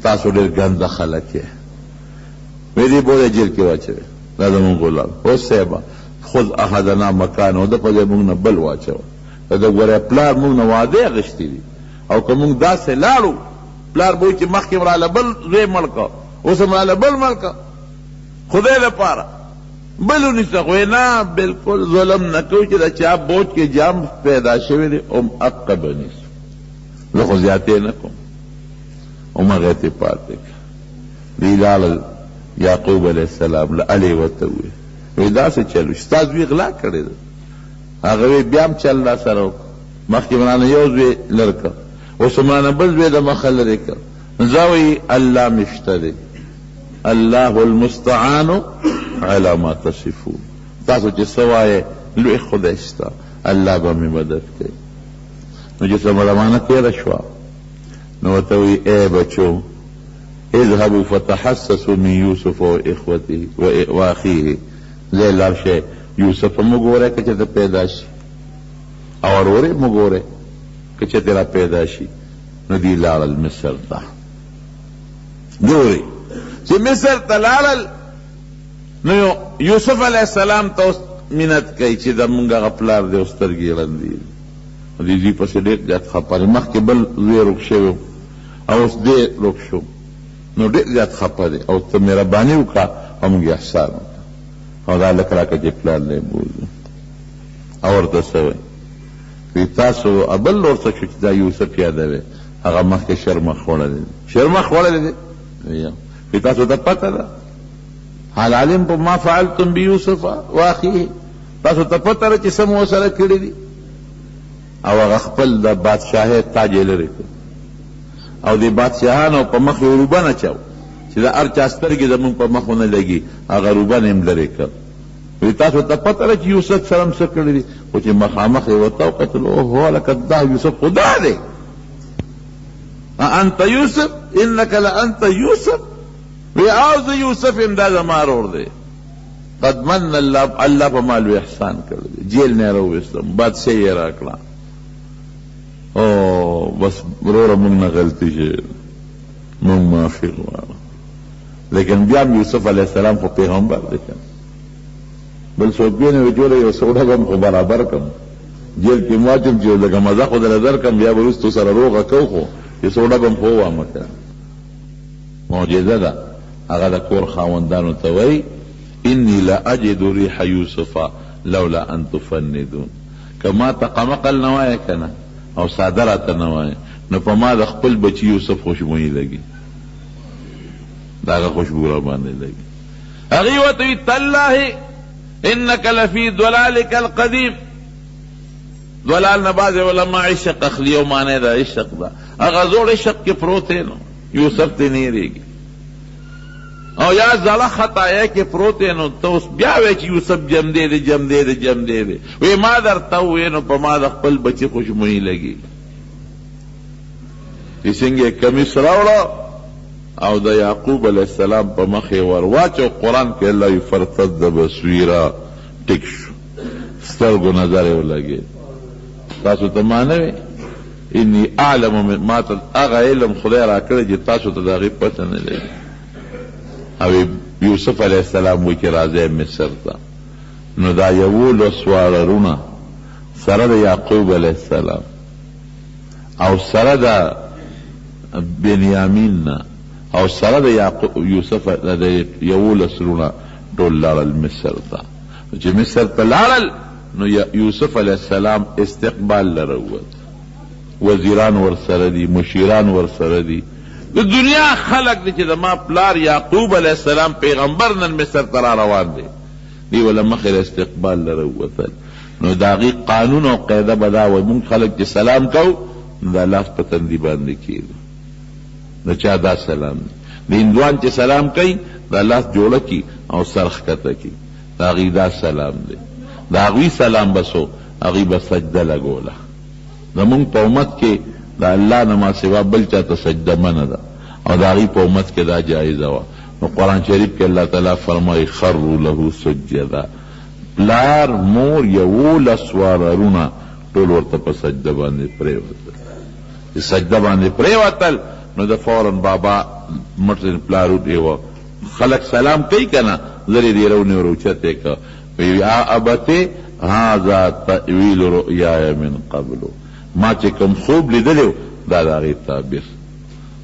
Speaker 2: تاسو ډېر ګنده خلک یې وی دې بوله جیل کې واچوې دا زمونږ غلام اوس صاحبه خذ احدنا مکانه ده په ځای مونږ نه بل واچوه که د ګوره پلار مونږ نه وعدې اخیستې دي او که مونږ داسې لاړو پلار به وایي چې مخکې مراله بل زوی مړ که اوس مراله بل مړ که خدای لپاره بل ونیسه خو نه بلکل ظلم نه کوو چې د چا بوج کې جام پیدا شوی دی ام حقه به نیسو زه خو زیاتې نه کوم همغې ته پاتې کړه دوی لاړل یعقوب علیه السلام له الې ورته وویل وی داسې چل ستا زوی غلا کړې ده هغه وی بیا هم چل را سره وکړه مخکې مرانه یو زوی لر کړه اوس مرانه بل زوی د مخه لرې کړه زه وی الله مې شته دی الله المستعان على ما تصفون تاسو چې څه وایې لوی خدای شته الله به مې مدد کوي نو چې څه ملمانه تېره شوه نو ورته وی ای بچو اذهبوا فتحسسوا من يوسف واخوته واخيه زي لاړ شئ یوسف هم وګورئ که چېرته پیدا شي او ورور یې هم وګورئ که چېرته را پیدا شي نو دوی لاړل مصر ته ګورئ چې مصر ته لاړل نو یوسف علیه السلام ته اوس منت کوي چې زمونږ هغه پلار دی او سترګې ړندې دي دې دوی پسې ډېر زیات خفه دی مخکې بل زوی روک شوی او اوس دی روک شو نو ډېر زیات خفه دی او ته مهرباني وکړه او موږ احسان وکړه او دا لک راکړه چې پلار نه یې بوځو او ورته څه وایي وی تاسو بل لور څه شو چې دا یوسف یادوي هغه مخکې شرمخ خوړلی دی شرمخ خوړلی دی وی تاسو ته پته ده هل علمتم ما فعلتم بیوسف واخیه تاسو ته پته ده چې څه مو ورسره کړي دي او هغه خپل د بادشاهۍ تاج یې لرې کړ او د بادشاهانو په مخ یې روبن اچو چې د هر چا سترګې زمونږ په مخ ونه لګي هغه روبن یې هم لرې کړ وی تاسو ته پته ده چې یوسف سره هم څه کړي دي خو چې مخامخ یې ورته وکتل اوهو لکه دا یوسف خدا دی انت یوسف انک لانت یوسف وی او زه یوسف یم دا زما ورور دی قد من الله په ما لوی احسان کړی دی جیل نه راوویستم بادشاهي یې راکړه او بس وروره مونږ نه غلطي شوې مونږ معافي غواړو لیکن بیا هم یوسف علیہ السلام خو پیغمبر دی کنه بل څوک بیا نه جوړه یو سوډه هم خو برابر کم جیل کې مواچم چې لکه مزه خو در در کم بیا وروستو سره روغه کو خو یو سوډه هم خو وامه کنه معجزه ده هغه د کور خاوندانو ته وایي انی لا اجد ریح یوسف لولا ان تفندون کما تقمقل نوای کنه او صادرات نوای نو په ما د خپل بچی یوسف خوشبوئی لګي داغه خوشبو را باندې لګي هغه وته تالله انك لفی ضلالك القدیم ضلال نباز علماء عشق اخلی او معنی دا عشق دا هغه زوړ عشق کې پروت نو یوسف ته نه ریږي او یا زړه خطایا کې پروت نو ته اوس بیا وای چې یوسف جم دې وی ما درته وې نو په ما د خپل بچی خوشبوئی لګي څنګه کمیس راوړه او د یعقوب علیہ السلام په مخې ورواچو قرآن کې الله فرتد بصیرا ټیک شو سترګو نظر یې ولګي تاسو ته معنی انی اعلم من ما هغه علم خدای را کړی چې تاسو ته د هغې پته نه لګي او یوسف علیہ السلام وی چې راځي مصر ته نو دا 11 وارونه سره د یعقوب علیہ السلام او سره د بنیامین او سره د یوسف د 11 رونه ټول لاړل مصر ته چې مصر ته لاړل نو یوسف علیہ السلام استقبال لروت وزیران ورسره دي مشیران ورسره دي د دنیا خلق دي چې د ما پلار یعقوب علیہ السلام پیغمبر نن مصر ته را روان دی ولا مخیر استقبال لروتل نو داغي قانون او قاعده بدا و مونږ خلق چې سلام کو دا لاس په تندي باندې کیږي د چا دا سلام د هندوان چې سلام کوي دا لاس جوړه کی او سرخ کته کی دا غي دا سلام دی دا غوی سلام بسو هغه به سجده لګوله زمونږ په امت کې دا الله نه ما سوا بل چاته سجده منه ده او دا غي په امت کې دا جایزه وه نو قرآن شریف کې الله تعالی فرمایي خروا له سجدا پلار مور 11 وارونه ټول ورته په سجده باندې پرېوتل سجده باندې پرېوتل نو د فورن بابا مټ پلارو دیو خلق سلام کوي کنه زری دی رونه وروچته کا یا ابته هذا تاویل رؤیا من قبل ما چې کوم خوب لیدلو دا دغه تعبیر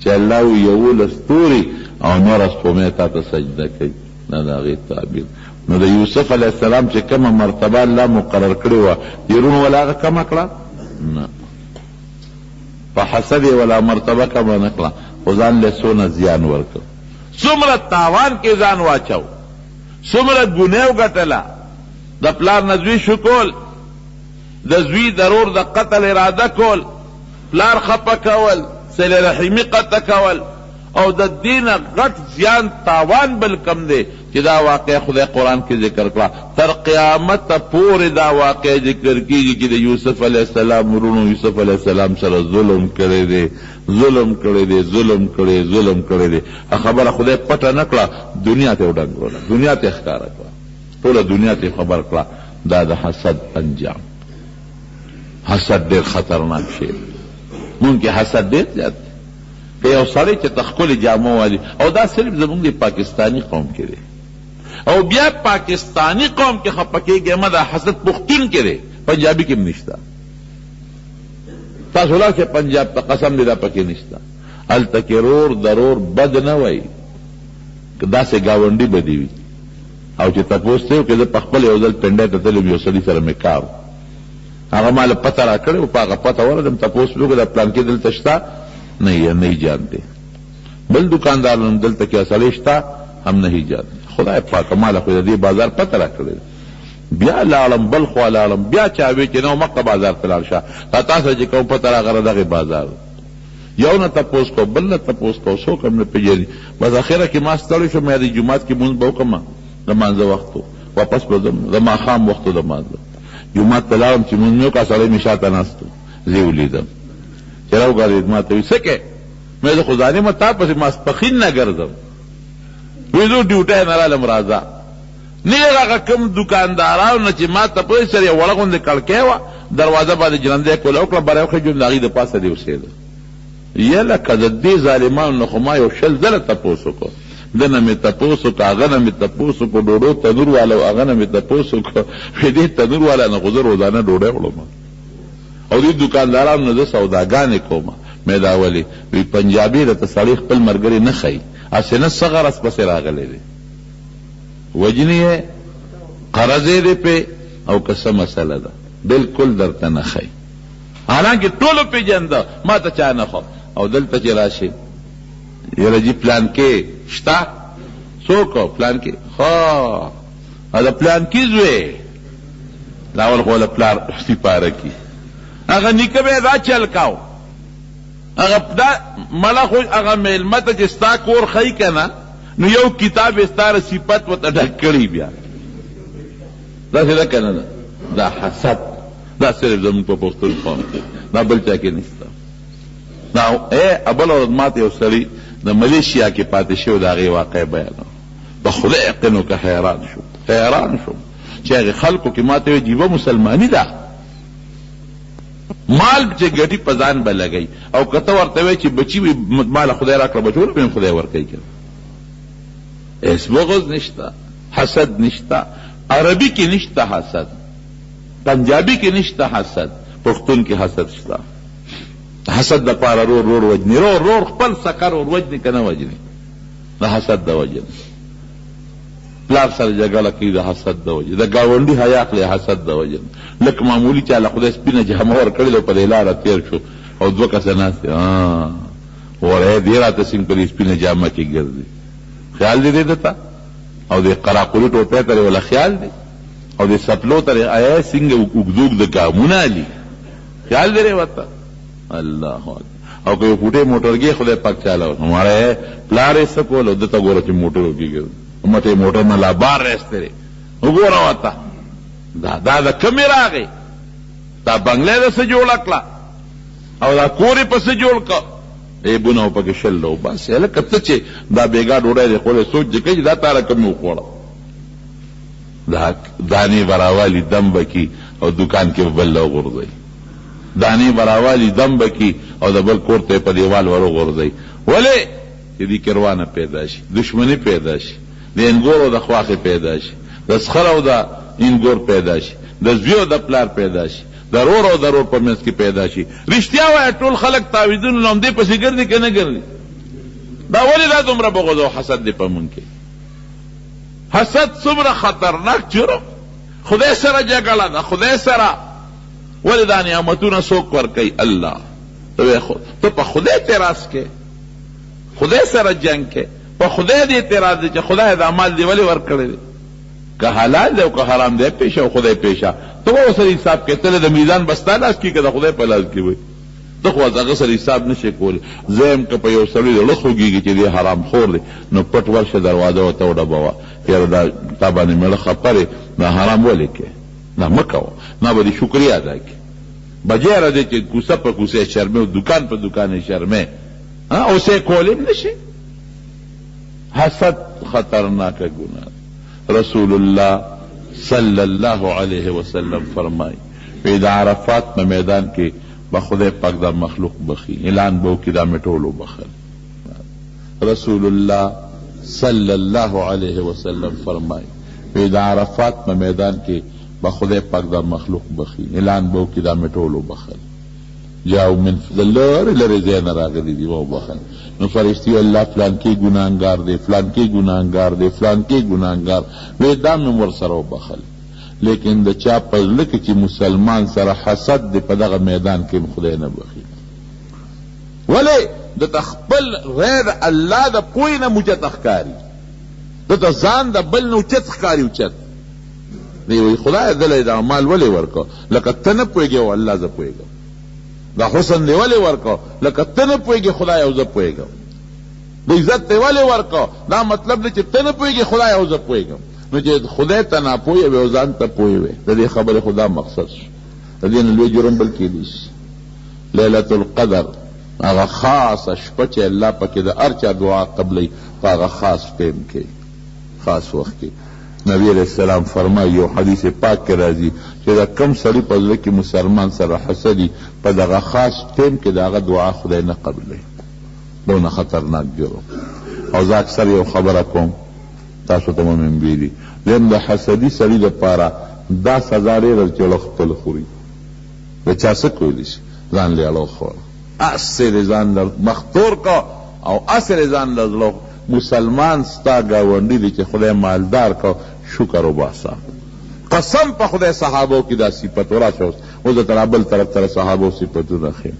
Speaker 2: چې الله یو لستوري او نور اسپومه تا ته سجده کوي دا دغه تعبیر نو د یوسف علی السلام چې کومه مرتبه الله مقرر کړی و يرون ولا کما کړه نه په حسد ولا مرتبه کما نکړه ځان له سونه زیان ورکړ څومره تاوان کې ځان واچو څومره ګناه وګټله د پلار نزوی شکول د زوی ضرور د قتل اراده کول پلار خپه کول صله رحمی قطع کول او د دین غټ زیان تاوان بل کم دی چې دا واقع خدای قرآن کې ذکر کړه تر قیامت پورې دا واقع ذکر کیږي چې د یوسف علیہ السلام ورونو یوسف علیہ السلام سره ظلم کړی دی ظلم کړی دی خبره خدای پټه نه کړه دنیا ته وډنګوله دنیا ته ښکاره کړه ټوله دنیا ته خبر کړه دا د حسد انجام حسد ډېر خطرناک شی مونږ کې حسد ډېر زیات دی که یو سړی چې تخکل جامو والی او دا صرف زمونږ د پاکستانی قوم کې دی او بیا پاکستانی قوم کې خپکیږي ما دا حسد پختون کې دی پنجابی کې نشته تاسو لا چې پنجاب ته قسم دی دا پکې نشته هلته کې رور ضرور بد نه وایي که داسې ګاونډي بدي وي او چې تپوس ته که زه په خپل یو ځل پنډۍ ته تلم یو سړي سره مې کار هغه ماله پته را کړې و په هغه پته ورغلم تپوس مې وکړه دا پلان کې دلته شته نہیں جانتے بل دکاندار دلتا کیا سلیشتا ہم نہیں جانتے خدا پاک مالا خدا دی بازار پتہ را کرے بیا لالم بل خوا لالم بیا چاوی چې نو مکه بازار تلار شاه تا تاسو چې کوم پتہ را غره دغه بازار یو نه تپوس کو بل نه تپوس کو سو کم نه پیږي بس اخره کې ما ستړی شو مې د جمعات کې مونږ به وکم د مانځه وختو واپس به د ماخام وختو د مانځه جمعات تلارم چې مونږ نو کا سړی مشاته ناستو زیو لیدم چراو غالید ما ته وسکه مې زه خدای ما تا پس ما سپخین نه ګرځم وې زه ډیوټه نه رالم راځه نه هغه کوم دکاندارانو چې ما ته په سره وړغوند کړکې و دروازه باندې جننده کول او کله بره خو جون لاغي د پاسه دی وسېده یله کده دې ظالمانو خو ما یو شل زله تاسو کو دنه مې تپوس وکړه، هغه نه مې تپوس وکړو، ډوډۍ تنور والا و هغه نه مې تپوس وکړو، دې تنور والا نه خو زه روزانه ډوډۍ وړم او دې دکاندارانو نه زه سوداګانې کوم. مې دا ولې وی پنجابي راته سړی خپل ملګري نه ښیي، هسې نه څه غرض پسې راغلی دی، وجنې یې قرض یې دی پې او که څه مسله ده بلکل درته نه ښیي. حالانکې ټولو پېژنده، ما ته چا نه خو. او دلته چې راشي یاره جي پلان کې شته، څوک پلان کې خو دا پلان کې زوی لاول خو له پلار سپاره کی، هغه نیکه به دا چل کاو، هغه دا مړه خو هغه میلمه ته چې ستا کور ښیي که نه نو یو کتاب یې ستا صفت ورته ډک کړي، بیا داسې ده که نه ده؟ دا حسد دا صرف زموږ په پښتون قوم کې، دا بل چا کې نشته. دا بل ورځ ماته یو سړي د ملیشیا کې پاتې شوی د هغې واقع بیانوه، په خدای یقین وکړه حیران شوم چې هغې خلکو کې ماته وایي جیبه مسلماني ده، مال چې ګټي په ځان به لګوي، او که ته ورته وایي چې بچي وي مال خدای راکړه بچو به خدای ورکوي که هیڅ بغض نشته، حسد نشته، عربي کې نشته حسد، پنجابي کې نشته حسد، پښتون کې حسد شته. حسد د پاره رور وجني، رور خپل سکر ور وجني که نه وجني، د حسد د وجني. پلار سره جګړه کوي د حسد د وجې، د ګاونډي حیا اخلي حسد د وجې. لکه معمولي چا له خدای سپینه جامه ورکړې ده په دې لاره تېر شو او دوه کسه ناست دي، وره دې راته څنګه په دې سپینه جامه کې ګرځي، خیال دې ده ته، او دې قراقلي ټوپۍ ته ولا خیال دی، او دې سپلو ته آیا څنګه اوږد د ګامونه علي، خیال دې ورته الله اکبر. او که یو کوټې موټرګي خدای پاک چاله مړی پلار یې څه کول او دته ګوره چې موټرو کې ګرځي مټې موټر نه لا بار رسته وګوره وته دا د کمې راغی، دا بنګله د څه جوړه کړه او دا کور یې پسې جوړ کړه، عیبونه پکې شل و بس. هلکه ته چې دا بېګا ډوډۍ دی خوړې سوچ دې کوي چې دا تاره کمې وخوړه، دا دانې براوالي دم به کي او دکان کې به بل وغورځوي، دانې براوالي دم به کي او د بل کور ته په دیوال ور وغورځوي. ولې چې دې کروانه پیدا شي، دشمني پیدا شي، د انګور او د خواخې پیدا شي، د سخر او د انګور پیدا شي، د زوی او د پلار پیدا شي، د رور او د رور په منځ کې پیدا شي. رښتیا وایه ټول خلک تعویذونو له همدې پسې ګرځي که نه ګرځي؟ دا ولې دا دومره بغض او حسد دی په مونږ کې؟ حسد څومره خطرناک جرم، خدای سره جګړه ده، خدای سره. ولې دا نعمتونه څوک ورکوي؟ الله. ته په خدای اعتراض کې، خدای سره جنګ کې، په خدای دې اعتراض دی چې خدای دا مال دی ولې ورکړی دی، که حلال دی او که حرام دی پیشه او خدای پیشه. ته به ورسره حساب کې تله د میزان به ستا لاس کې که د خدای په لاس کې وي، ته خو هغه سره حساب نشي کولی. زه یم که په یو سړي زړه خوږېږي چې دی حرام خور دی نو پټ ورشه دروازه ورته وډبوه، یاره دا تا باندې مېړه خفه دی، دا حرام ولې کې نه مه کوه، نه به دې شکریا ادا کړي. بجیره دی چې کوڅه په کوڅه شرمې او دکان په دکان شرمې اوسې کولی نشي. حسد خطرناک گناہ. رسول اللہ صلی اللہ علیہ وسلم فرمائی وی دا عرفات میں میدان کے بخدے پاک دا مخلوق بخی اعلان بو کی دا مٹولو بخل. رسول اللہ صلی اللہ علیہ وسلم فرمائی وی دا عرفات میں میدان کے بخدے پاک دا مخلوق بخی اعلان بو کی دا مٹولو بخل. جاؤ من لر زین راغلی دی وہ بخل. نو فرشتی اللہ فلان کی گناہگار دے، فلان کی گناہگار دے، فلان کی گناہگار وی دا میں ورسرو بخل. لیکن دا چا پزلک چی مسلمان سر حسد دے پدغ میدان کے خدای نہ بخی. ولی دا تخبل غیر اللہ دا پوئی نہ مجت اخکاری، دا تزان دا بل نو چت اخکاری اچت دیوی خدای دل دا مال ولی ورکو لکہ تن پوئی گے و اللہ زا پوئی گا، دا حسن دی ولی ورکو لکه ته نه پوهېږي خدای او زه پوهېږم، د عزت دی ولی ورکو دا مطلب دی چې ته نه پوهېږي خدای او زه پوهېږم. نو چې خدای ته ناپوهه وې او ځان ته پوهه وې، د دې خبرې خدا مقصد شو. د دې نه لوی جرم بل کېدی شي. لیلة القدر هغه خاصه شپه چې الله پکې د هر چا دعا قبلوي په هغه خاص ټیم کې، خاص وخت کې. نبی علیہ السلام فرمایي یو حدیث پاک کې راځي چې دا کم سړي په زړه کې مسلمان سره حسدي په دغه خاص ټیم کې د هغه دعا خدای نه قبلوي. دونه خطرناک جرم. او زه اکثر یو خبره کوم تاسو ته مې ویلي لیم د حسدي سړي دپاره دا سزا ډېره چې هغه خپله خوري د چا څه کولی شي ځان له اړو خوړه اسې ځان له مختور کو او اسې ځان له زړه مسلمان ستا ګاونډي دی چې خدای مالدار کو شکر وباسه قسم په خدای صحابو کې دا صفت راشه اوس د بل طرف ته صحابو صفتونه ښیم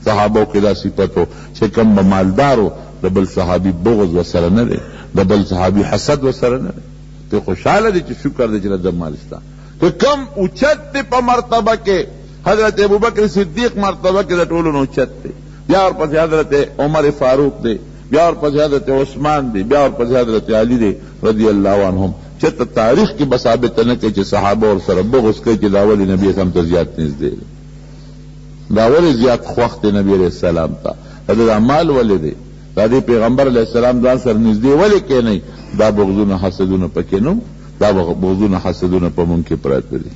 Speaker 2: صحابو کې دا صفت و چې کوم به مالدارو د بل صحابي بغض ورسره نه دی د بل صحابي حسد ورسره نه دی ته خوشحاله دی چې شکر دی چې د مال شته که کم اوچت دی په مرتبه کې حضرت ابوبکر صدیق مرتبه کې د ټولو نه اوچت دی بیا ورپسې حضرت عمر فاروق دی بیا ورپسې حضرت عثمان دی بیا ورپسې حضرت علی دی رضی الله عنهم چېرته تاریخ کې به ثابته نه کوي چې صحابه ورسره بغض کوي چې دا ولې نبي اسلام ته زیات نږدې دی دا ولې زیات خوښ دی نبي علیه السلام ته دا مال ولې دی دا دې پیغمبر علیه السلام ځان سره نږدې ولې کېنئ دا بغضونه حسدونه پکې نه دا بغضونه حسدونه په مونږ کې پراته دي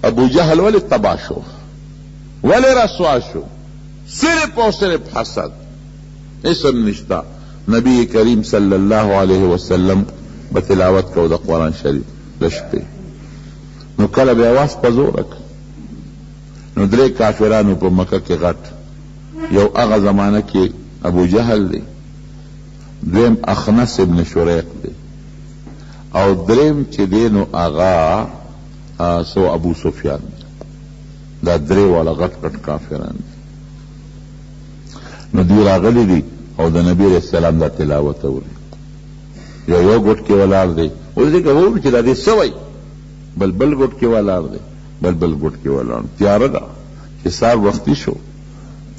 Speaker 2: ابو جهل ولې تباه شو ولې رسوا شو صرف او صرف حسد اسم نشتا نبی کریم صلی الله علیه وسلم به تلاوت کو د قرآن شریف د شپې نو کله به اواز په زوره نو درې کافرانو په مکه کې غټ یو هغه زمانه کې ابو جهل دی دویم اخنس ابن شریق دی او دریم چې دی نو هغه سو ابو سفیان دا درې والا غټ غټ کافران دي نو دوی راغلی دي او د نبی علیہ السلام دا تلاوت اوري یو ګوټ کې ولاړ دی اوس دې کوو چې دا دې سوی بل ګوټ کې ولاړ دی بل ګوټ کې ولاړ تیاره ده چې سار وختي شو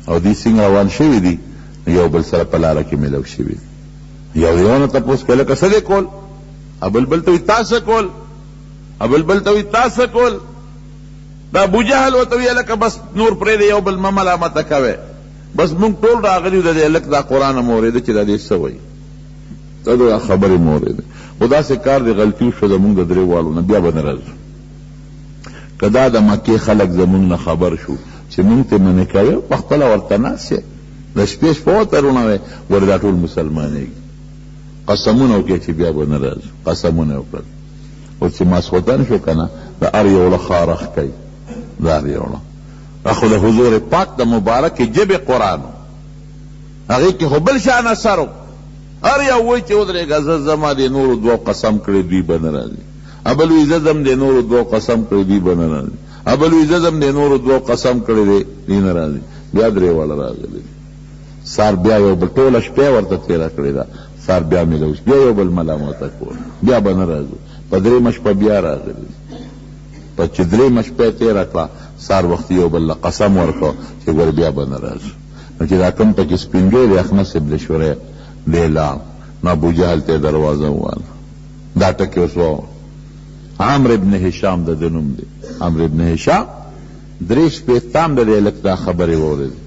Speaker 2: او دې څنګه روان شوي دي یو بل سره په لاره کې ملو شوي یو نه تپوس کوي لکه څه دې کول بل ته وي تاسو کول بل ته وي تاسو کول دا ابو جهل ورته ویل لکه بس نور پرېږدی یو بل مه ملامته کوئ بس مونږ ټول راغلي یو د دې هلک دا قرآن مو اورېده چې دا دې څه وایي دا دا خبرې مو اورېده خو داسې کار دی غلطي وشوه زمونږ د درې والو نه بیا به نه راځو که دا د مکې خلک زمونږ نه خبر شو چې مونږ ته منې کوې پخپله ورته ناست یې د شپې شپه ورته روڼوې ورې دا ټول مسلمانېږي قسمونه وکړې چې بیا به نه راځو قسمونه یې وکړل اوس چې ماسخوتن شو که نه د هر یو له خارخ کوي د هر یو له اخو د حضور پاک د مبارک جب قرآن هغې کې خو بل شان اثر هر یو وایي چې ودرېږه زه زما د نورو دوو قسم کړی دوی به نه راځي ابل وایي زه ځم د نورو دوو قسم کړی دوی به نه راځي ابل وایي زه ځم د نورو دوو قسم کړی دی دوی نه راځي بیا درې واړه راغلي سار بیا یو بل ټوله شپې ورته تېره کړې ده سار بیا ملوش بیا یو بل ملامته کول بیا به نه راځو په درېیمه شپه بیا راغلي په چې درېیمه شپه تېره کړه سار وخت یو بل قسم ورکو چې ګور بیا به نه راځو نو چې دا کوم پکې سپینګی دی اخنس ابن شریق دی لا نو ابو جهل ته دروازه وواله دا ټکې اوس عمرو ابن هشام د ده نوم دی عمرو ابن هشام درې شپېتام د دې هلک دا خبرې واورېدې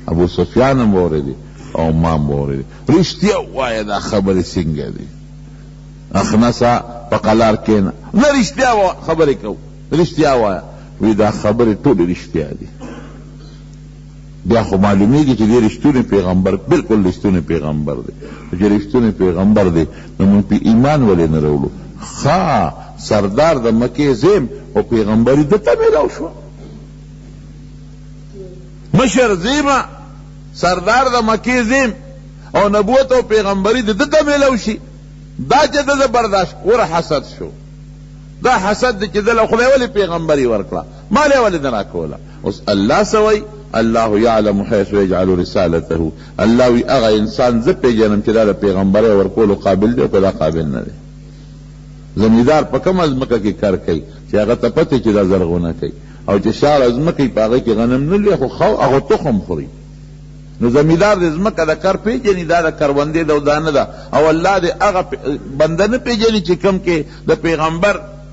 Speaker 2: ابو سفیان هم واورېدې او ما هم واورېدې رښتیا ووایه دا خبرې څنګه دي اخنسه په قلار کښېنه نه رښتیا خبرې کوو رښتیا وایه وی دا خبرې ټولې رښتیا دي بیا خو معلومیږي چې دې رښتونی پیغمبر بالکل رښتونی پیغمبر دی چې رښتونی پیغمبر دی نو موږ پې ایمان ولې نه راوړو ښه سردار د مکې زیم او پیغمبري دته میلاو شوه مشر زیمه سردار د مکې زیم او نبوت او پیغمبري د دته میلاو شي دا چې ده برداشت ور حسد شو دا حسد دی چې دله خدای ولې پیغمبري ورکړه مال یې ولې نه راکوله اوس الله څه وایي الله یعلم حیث یجعل رسالته الله وی هغه انسان زه پیژنم چې دا د پیغمبرۍ ورکولو قابل دی او که دا قابل نه دی زمیندار په کومه ځمکه کې کار کوي چې هغه ته پته چې دا زرغونه کوي او چې شاړه ځمکه په هغې کې غنم نه لري خو هغه تخم خوري نو زمیندار د ځمکه د کار پیژني دا د کروندې ده او دا نه ده او الله د هغه بنده نه پیژني چې کوم کې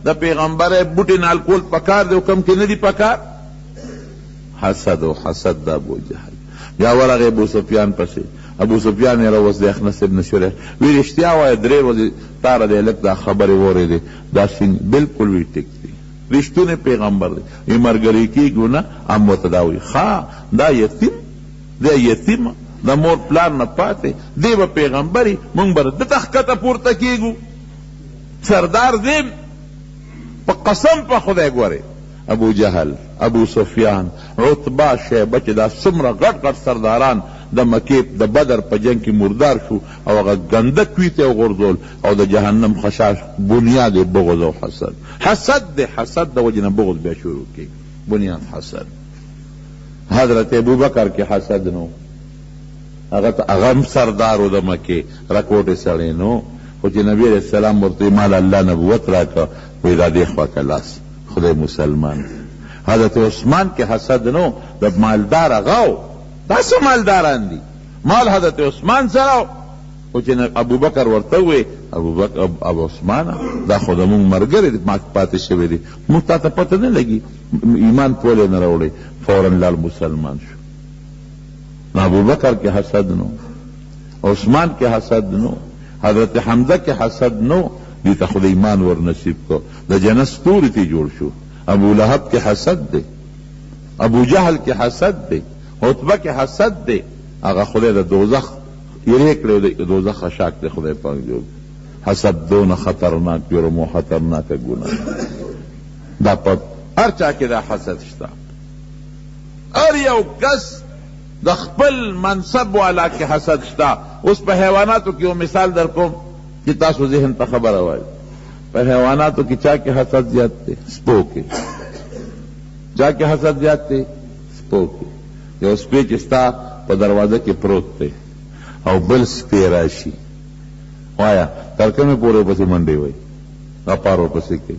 Speaker 2: د پیغمبرۍ بوټې نال کول پکار دی او کوم کې نه دي پکار حسد و حسد دا ابو جهل یا ورغه ابو سفیان پسې ابو سفیان یې راوست د اخنس ابن شریح وی رښتیا وایه درې ورځې تاره دی هلک دا خبرې واورېدې دا سین بالکل وی ټیک دی رښتونی پیغمبر دی وی مرګري کېږو نه هم ورته دا وایي ښه دا یتیم د مور پلار نه پاتې دی به پیغمبري موږ به د تخکته پورته کیږو سردار دیم په قسم په خدای ګورې ابو جهل ابو سفیان عتبه شیبه چې دا څومره غټ غټ سرداران د مکې د بدر په جنگ کې مردار شو او هغه ګنده کویته وغورځول او د جهنم خشاش بنیاد بغض او حسد د وجې نه بغض بیا شروع کی بنیاد حسد حضرت ابوبکر کې حسد نو هغه هم سردار و د مکې رکوټې سړی نو خو چې نبی علیہ السلام ورته مال الله نبوت راکړه وایي دا دې خوا که لاس خدای مسلمان حضرت عثمان کې حسد نو د مالدار هغه دا څه مالداران دي مال حضرت عثمان سره خو چې ابوبکر ورته ووی ابو عثمانه دا خو زموږ ملګری دی ما پاتې شوی دی موږ تا ته پته نه لګي ایمان پولې نه راوړی فورا لال مسلمان شو نو ابوبکر کې حسد نو عثمان کې حسد نو حضرت حمزه کې حسد نو دی ته خدای ایمان ور نصیب کو د جنت ستوري ته جوړ شو ابو لهب کې حسد دی ابو جهل کې حسد دی عتبه کې حسد دی هغه خدای د دوزخ یری کړو د دوزخ خشاک دی خدای پاک جوړ حسد دون خطرناک جرم و خطرناک ګناه دا په هر چا کې دا حسد شته هر یو کس د خپل منصب والا کې حسد شته اوس په حیواناتو کې یو مثال در کوم چې تاسو ذهن ته خبره وایي په حیواناتو کې چا کې حسد زیات دی سپو کې چا کې حسد زیات دی سپو کې یو سپی چې ستا په دروازه کې پروت دی او بل سپی راشي وایا تر کومه پورې پسې منډې وایي دا پارو پسې کوي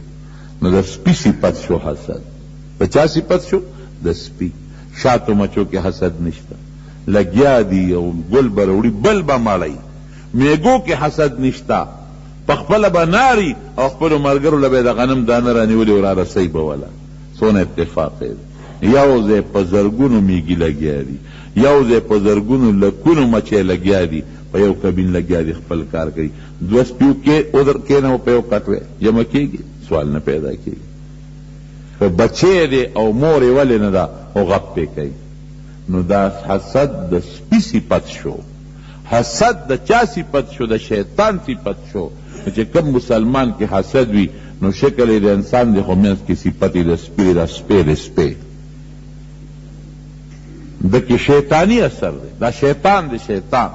Speaker 2: نو د سپي صفت شو حسد په چا صفت شو د سپي شاتو مچو کې حسد نشته لګیا دی او ګل بروړي بل به مړی میګو کې حسد نشته په خپله به ناري او خپلو ملګرو له به د غنم دانه رانیولې او را رسۍ به وله څونه اتفاق دی یو ځای په زرګونو میږي لګیا دي یو ځای په زرګونو لکونو مچۍ لګیا دي په یو کبین لګیا دي خپل کار کوي دوه سپیو کې ادر کېنه او په یو کټوې جمع کېږي سوال نه پیدا کېږي که بچی دی او مور یې ولې نه ده او غپ پې کوي نو دا حسد د سپي صفت شو حسد د چا صفت شو د شیطان صفت شو چې کوم مسلمان کې حسد وي نو شکل یې د انسان دی خو منځ کې صفت یې د سپي د سپی د سپی دکی شیطانی اثر دی دا شیطان دی شیطان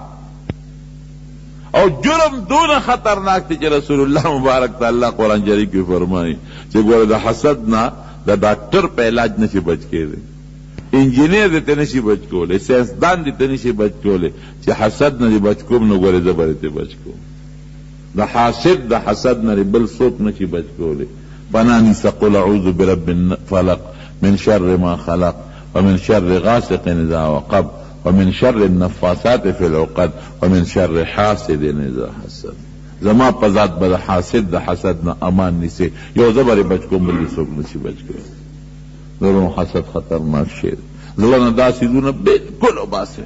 Speaker 2: او جرم دون خطرناک دی چې رسول الله مبارک تعالی قرآن جری کی فرمائی چې ګوره د حسد نه د ډاکټر په علاج نشي بچ کېدی انجینیر دی ته نشي بچ کولی ساینسدان دی ته نشي بچ کولی چې حسد نه دی بچ کوم نو ګوره زه به ته بچ کوم د حاسد د حسد نه بل څوک نشي بچ کولی فنانیسه قل اعوذ برب الفلق من شر ما خلق ومن شر غاسق اذا وقب ومن شر النفاثات في العقد ومن شر حاسد اذا حسد زما په ذات به د حاسد د حسد نه امان نیسي یو زه به بچ کوم بل څوک نشي بچ کولی زړونو حسد خطرناک شی زړه نه دا څیزونه بالکل وباسئ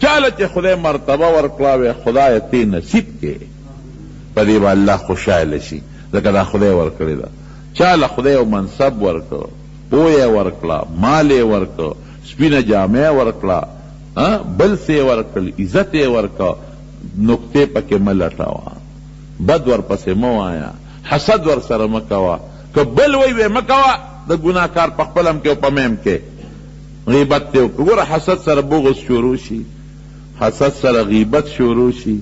Speaker 2: چاله چې خدای مرتبه ورکړه وی خدای ته نصیب کې په دې به الله خوشحاله شي ځکه دا خدای ورکړې ده چاله خدای یو منصب ورکړه پویه ورکړه مال یې ورکړه سپینه جامې ورکړه بل څه یې ورکړل عزت یې ورکړه نقطې پکې مه لټوه بد ورپسې مه وایه حسد ورسره مه کوه که بل وی مه کوه د ګناهکار په خپل هم کې او په میم کې غیبت ته وکړه ګوره حسد سره بغض شروع شي حسد سره غیبت شروع شي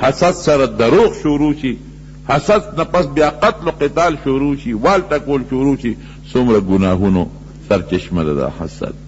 Speaker 2: حسد سره دروغ شروع شي حسد نه پس بیا قتل و قتال شروع شي وال ټکول شروع شي څومره ګناهونو سرچشمه ده د حسد